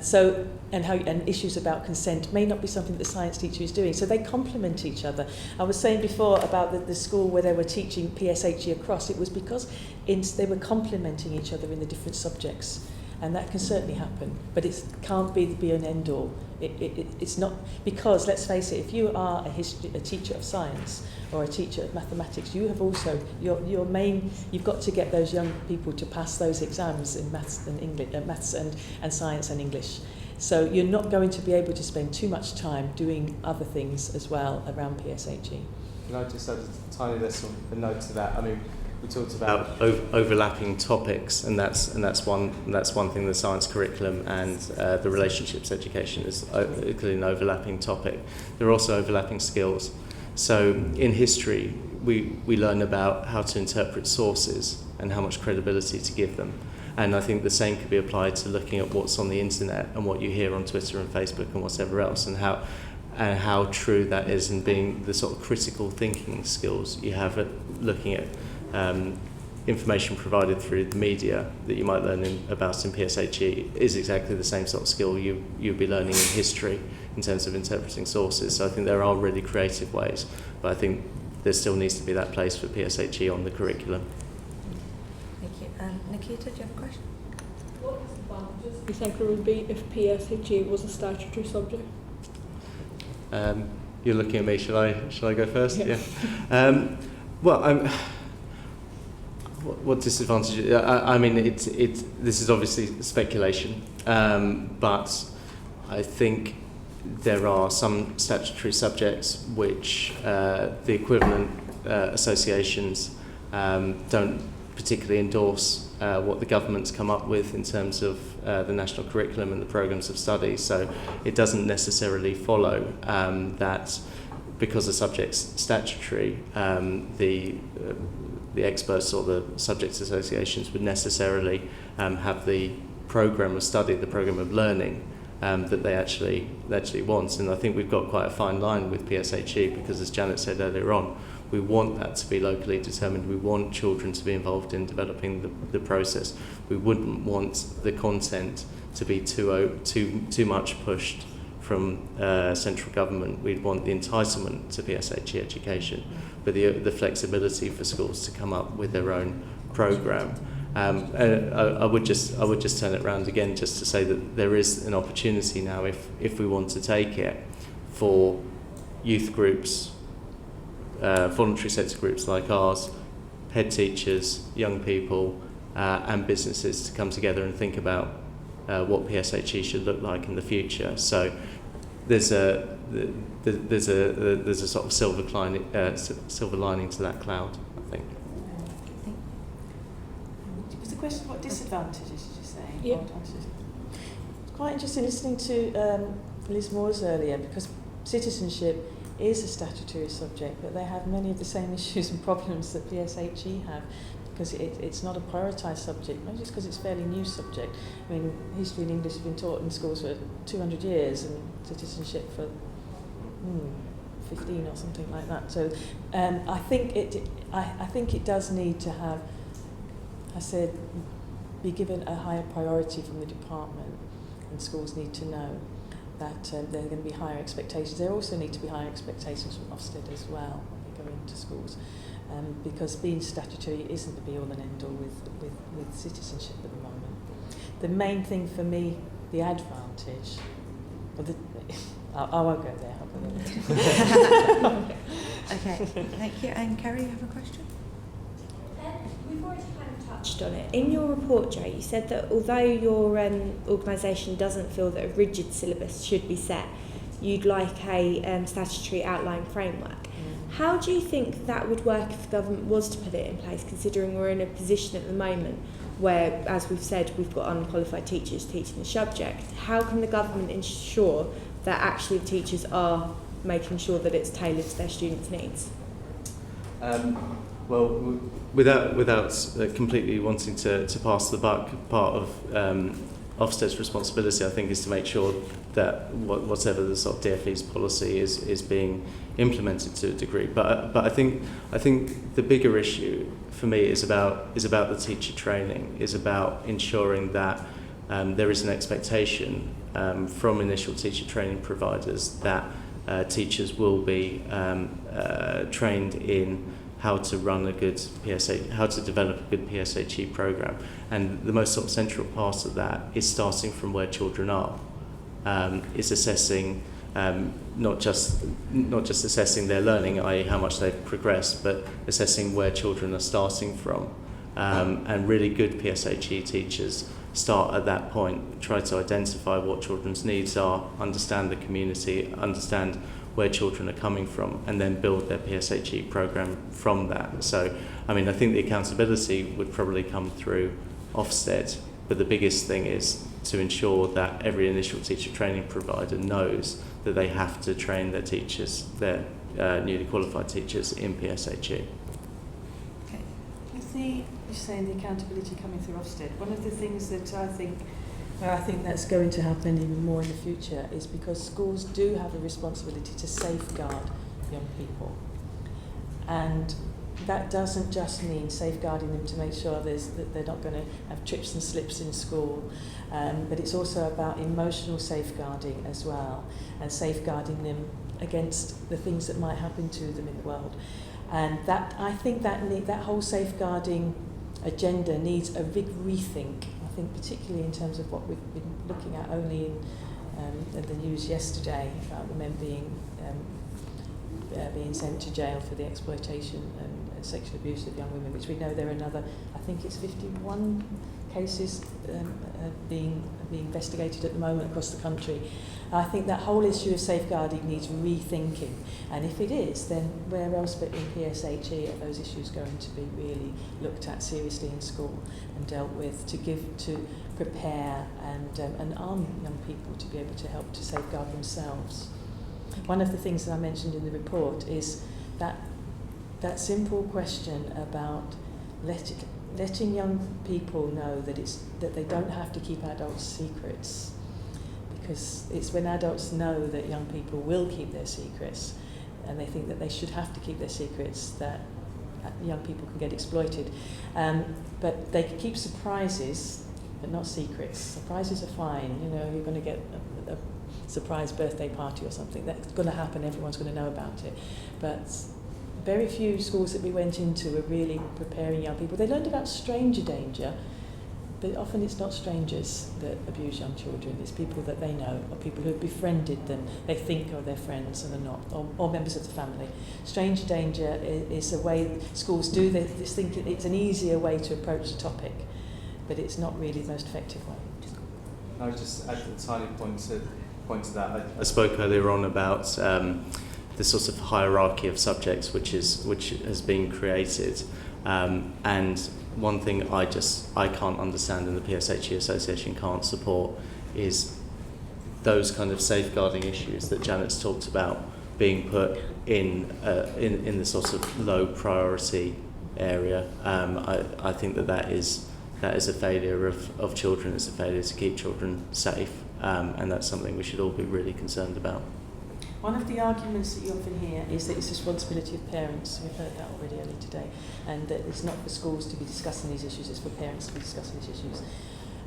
issues about consent may not be something that the science teacher is doing. So they complement each other. I was saying before about the school where they were teaching PSHE across, it was because they were complementing each other in the different subjects. And that can certainly happen, but it can't be an end all. It's not, because let's face it, if you are a teacher of science or a teacher of mathematics, you have also you've got to get those young people to pass those exams in maths and English, maths and science and English. So you're not going to be able to spend too much time doing other things as well around PSHE. Can I just add tiny little note to that. I mean, we talked about overlapping topics, and that's one thing. The science curriculum and the relationships education is clearly an overlapping topic. There are also overlapping skills. So in history, we learn about how to interpret sources and how much credibility to give them. And I think the same could be applied to looking at what's on the internet and what you hear on Twitter and Facebook and whatever else, and how true that is, and being the sort of critical thinking skills you have at looking at information provided through the media that you might learn about in PSHE is exactly the same sort of skill you'd be learning in history in terms of interpreting sources. So I think there are really creative ways, but I think there still needs to be that place for PSHE on the curriculum. Thank you. Nikita, do you have a question? What disadvantages do you think there would be if PSHE was a statutory subject? You're looking at me. Shall I go first? Yeah. Well, what disadvantages? I mean, this is obviously speculation, but I think there are some statutory subjects which the equivalent associations don't particularly endorse what the government's come up with in terms of the national curriculum and the programmes of study. So it doesn't necessarily follow that because the subject's statutory, the experts or the subject associations would necessarily have the programme of study, the programme of learning that they actually want. And I think we've got quite a fine line with PSHE because, as Janet said earlier on, we want that to be locally determined. We want children to be involved in developing the process. We wouldn't want the content to be too much pushed from central government. We'd want the entitlement to PSHE education, but the flexibility for schools to come up with their own programme. I would just turn it around again just to say that there is an opportunity now, if we want to take it, for youth groups, voluntary sector groups like ours, head teachers, young people, and businesses to come together and think about what PSHE should look like in the future. So there's a sort of silver lining to that cloud, I think. Was the question what disadvantages did you say? Yeah. It's quite interesting listening to Liz Moorse earlier, because citizenship is a statutory subject, but they have many of the same issues and problems that PSHE have, because it's not a prioritised subject, not just because it's a fairly new subject. I mean, history and English have been taught in schools for 200 years, and citizenship for 15 or something like that. So I think it does need to have, I said, be given a higher priority from the department, and schools need to know that there are going to be higher expectations. There also need to be higher expectations from Ofsted as well when they go into schools, because being statutory isn't the be-all and end-all with citizenship at the moment. The main thing for me, the advantage, I won't go there. Okay, thank you. And Kerry, you have a question? We've already kind of touched on it. In your report, Joe, you said that although your organisation doesn't feel that a rigid syllabus should be set, you'd like a statutory outline framework. How do you think that would work if the government was to put it in place, considering we're in a position at the moment where, as we've said, we've got unqualified teachers teaching the subject? How can the government ensure that actually the teachers are making sure that it's tailored to their students' needs? Well, without completely wanting to pass the buck, part of Ofsted's responsibility, I think, is to make sure that whatever the sort of DfE's policy is being implemented to a degree. But I think the bigger issue for me is about the teacher training, is about ensuring that there is an expectation from initial teacher training providers that teachers will be trained in how to run a good PSHE, how to develop a good PSHE program, and the most sort of central part of that is starting from where children are. Is assessing not just assessing their learning, i.e. how much they've progressed, but assessing where children are starting from. And really good PSHE teachers start at that point, try to identify what children's needs are, understand the community, understand where children are coming from, and then build their PSHE programme from that. So, I mean, I think the accountability would probably come through Ofsted, but the biggest thing is to ensure that every initial teacher training provider knows that they have to train their teachers, their newly qualified teachers, in PSHE. You're saying the accountability coming through Ofsted. One of the things that I think that's going to happen even more in the future is because schools do have a responsibility to safeguard young people. And that doesn't just mean safeguarding them to make sure that they're not going to have trips and slips in school, but it's also about emotional safeguarding as well, and safeguarding them against the things that might happen to them in the world. And that, I think that whole safeguarding agenda needs a big rethink. I think particularly in terms of what we've been looking at only in the news yesterday about the men being sent to jail for the exploitation and sexual abuse of young women, which we know there are another, I think it's 51 cases being investigated at the moment across the country. I think that whole issue of safeguarding needs rethinking, and if it is, then where else but in PSHE are those issues going to be really looked at seriously in school and dealt with to prepare and arm young people to be able to help to safeguard themselves. One of the things that I mentioned in the report is that simple question about letting young people know that they don't have to keep adults' secrets, because it's when adults know that young people will keep their secrets and they think that they should have to keep their secrets that young people can get exploited. But they can keep surprises, but not secrets. Surprises are fine. You know, you're going to get a surprise birthday party or something. That's going to happen. Everyone's going to know about it. But very few schools that we went into are really preparing young people. They learned about stranger danger, but often it's not strangers that abuse young children. It's people that they know, or people who have befriended them. They think are their friends and are not, or members of the family. Stranger danger is a way schools do this. Think it's an easier way to approach the topic, but it's not really the most effective way. I would just add a tiny point to that. I spoke earlier on about the sort of hierarchy of subjects which has been created, and one thing I can't understand and the PSHE Association can't support is those kind of safeguarding issues that Janet's talked about being put in the sort of low priority area. I think that is a failure of children. It's a failure to keep children safe, and that's something we should all be really concerned about. One of the arguments that you often hear is that it's the responsibility of parents. We've heard that already earlier today, and that it's not for schools to be discussing these issues, it's for parents to be discussing these issues.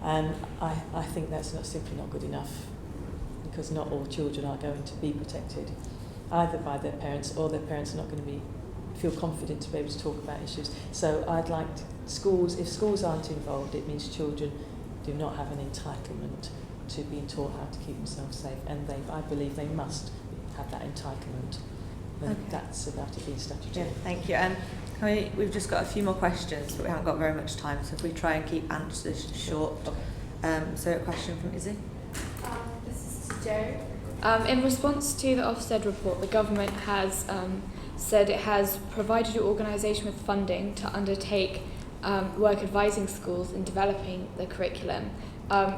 And I think that's simply not good enough, because not all children are going to be protected, either by their parents, or their parents are not going to feel confident to be able to talk about issues. So I'd like schools, if schools aren't involved, it means children do not have an entitlement to being taught how to keep themselves safe, and I believe they must have that entitlement. And that's about it being statutory. Yeah, thank you. And we've just got a few more questions, but we haven't got very much time, so if we try and keep answers short. So a question from Izzy. This is to Joe. In response to the Ofsted report, the government has said it has provided your organisation with funding to undertake work advising schools in developing the curriculum.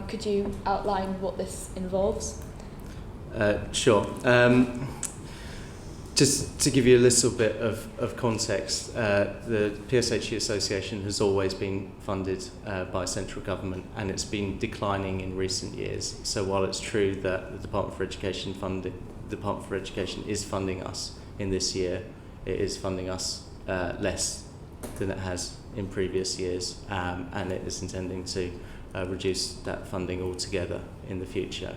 Could you outline what this involves? Sure. Just to give you a little bit of context, the PSHE Association has always been funded by central government, and it's been declining in recent years. So while it's true that the Department for Education is funding us in this year, it is funding us less than it has in previous years, and it is intending to reduce that funding altogether in the future.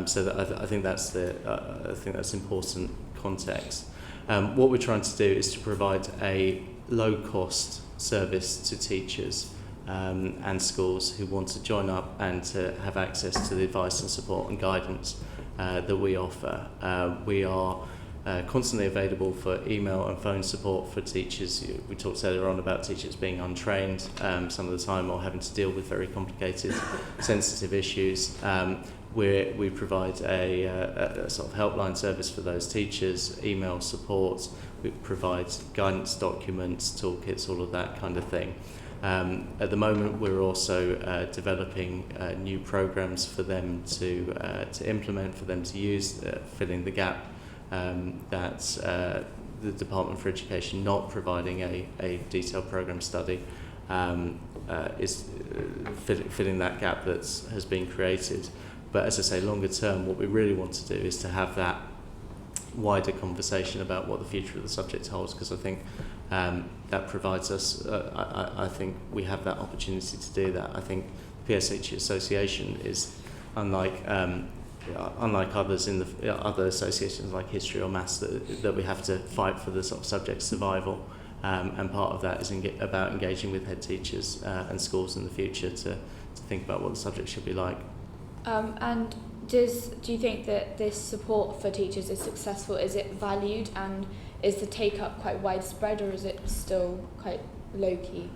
So that I think that's important context. What we're trying to do is to provide a low-cost service to teachers and schools who want to join up and to have access to the advice and support and guidance that we offer. We are constantly available for email and phone support for teachers. We talked earlier on about teachers being untrained some of the time, or having to deal with very complicated, sensitive issues. we provide a sort of helpline service for those teachers, email support, we provide guidance documents, toolkits, all of that kind of thing. At the moment, we're also developing new programs for them to implement, for them to use, filling the gap that the Department for Education not providing a detailed program study is filling that gap that has been created. But as I say, longer term, what we really want to do is to have that wider conversation about what the future of the subject holds, because I think that provides us, I think we have that opportunity to do that. I think the PSHE Association is unlike others in the other associations like history or maths that we have to fight for the sort of subject survival, and part of that is about engaging with head teachers and schools in the future to think about what the subject should be like. And do you think that this support for teachers is successful? Is it valued, and is the take-up quite widespread, or is it still quite low-key?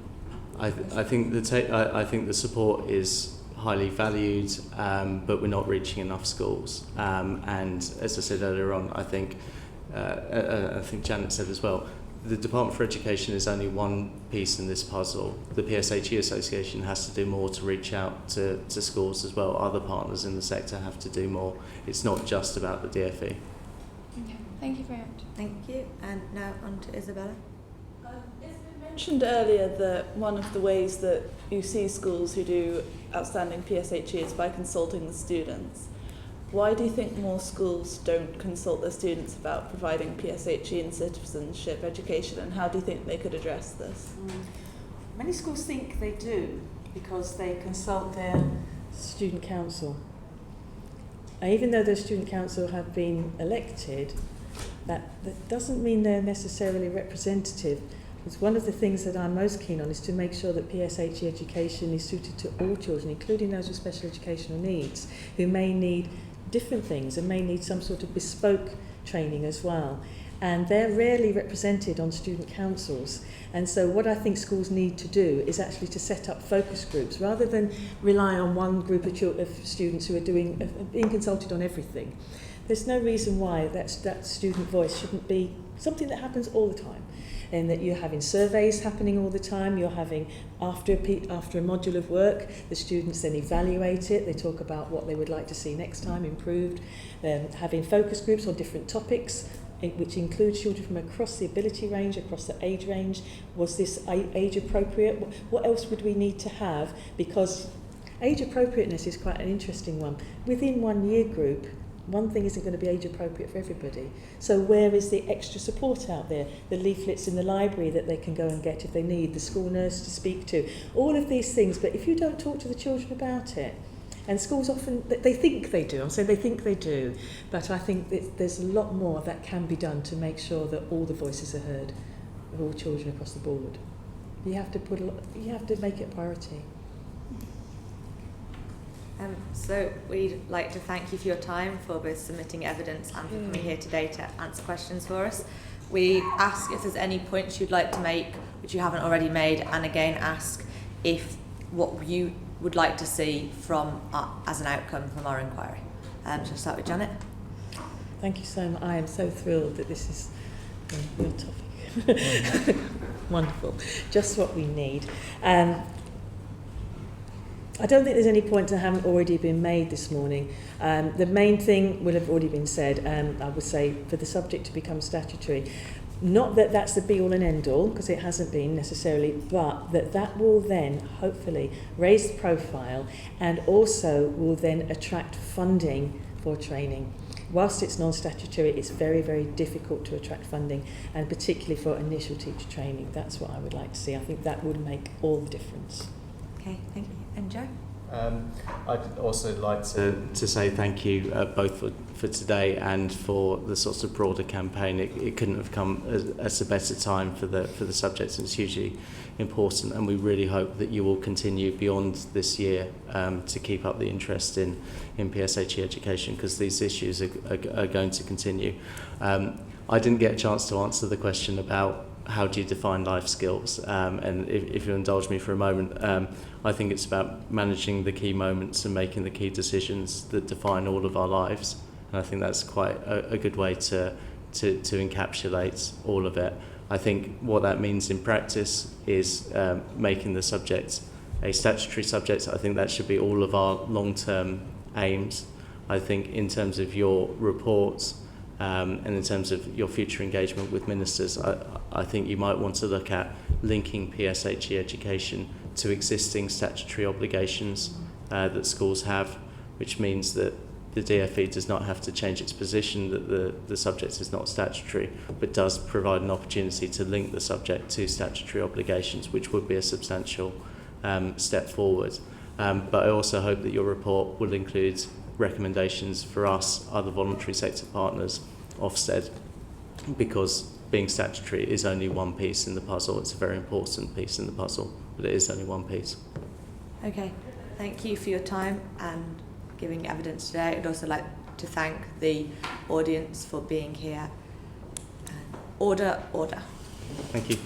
I think the support is highly valued, but we're not reaching enough schools. And as I said earlier on, I think Janet said as well, the Department for Education is only one piece in this puzzle. The PSHE Association has to do more to reach out to schools as well. Other partners in the sector have to do more. It's not just about the DFE. Okay, thank you very much. Thank you. And now on to Isabella. It's been mentioned earlier that one of the ways that you see schools who do outstanding PSHE is by consulting the students. Why do you think more schools don't consult their students about providing PSHE and citizenship education, and how do you think they could address this? Many schools think they do because they consult their student council. Even though the student council have been elected, that doesn't mean they're necessarily representative. It's one of the things that I'm most keen on is to make sure that PSHE education is suited to all children, including those with special educational needs, who may need different things and may need some sort of bespoke training as well. And they're rarely represented on student councils. And so what I think schools need to do is actually to set up focus groups rather than rely on one group of students who are being consulted on everything. There's no reason why that student voice shouldn't be something that happens all the time. And that you're having surveys happening all the time, you're having, after a module of work, the students then evaluate it, they talk about what they would like to see next time improved, having focus groups on different topics, which include children from across the ability range, across the age range. Was this age appropriate? What else would we need to have? Because age appropriateness is quite an interesting one. Within one year group, one thing isn't going to be age appropriate for everybody. So where is the extra support out there? The leaflets in the library that they can go and get if they need, the school nurse to speak to, all of these things. But if you don't talk to the children about it, and schools often, they think they do, I'm saying they think they do, but I think that there's a lot more that can be done to make sure that all the voices are heard of all children across the board. You have to make it a priority. So we'd like to thank you for your time, for both submitting evidence and for coming here today to answer questions for us. We ask if there's any points you'd like to make which you haven't already made, and again ask if what you would like to see from as an outcome from our inquiry. So we'll start with Janet. Thank you so much. I am so thrilled that this is your topic. Wonderful. Just what we need. I don't think there's any points that haven't already been made this morning. The main thing will have already been said, I would say, for the subject to become statutory. Not that that's the be-all and end-all, because it hasn't been necessarily, but that will then, hopefully, raise the profile and also will then attract funding for training. Whilst it's non-statutory, it's very, very difficult to attract funding, and particularly for initial teacher training. That's what I would like to see. I think that would make all the difference. Okay, thank you. And Joe? I'd also like to say thank you both for today and for the sorts of broader campaign. It couldn't have come at a better time for the subject, and it's hugely important, and we really hope that you will continue beyond this year to keep up the interest in PSHE education, because these issues are going to continue. I didn't get a chance to answer the question about how do you define life skills, and if you'll indulge me for a moment, I think it's about managing the key moments and making the key decisions that define all of our lives, and I think that's quite a good way to encapsulate all of it. I think what that means in practice is making the subject a statutory subject. I think that should be all of our long-term aims. I think in terms of your reports and in terms of your future engagement with ministers, I think you might want to look at linking PSHE education to existing statutory obligations that schools have, which means that the DFE does not have to change its position that the subject is not statutory, but does provide an opportunity to link the subject to statutory obligations, which would be a substantial step forward. But I also hope that your report will include recommendations for us, other voluntary sector partners, Ofsted, because being statutory is only one piece in the puzzle. It's a very important piece in the puzzle, but it is only one piece. Okay, thank you for your time and giving evidence today. I'd also like to thank the audience for being here. Order. Thank you.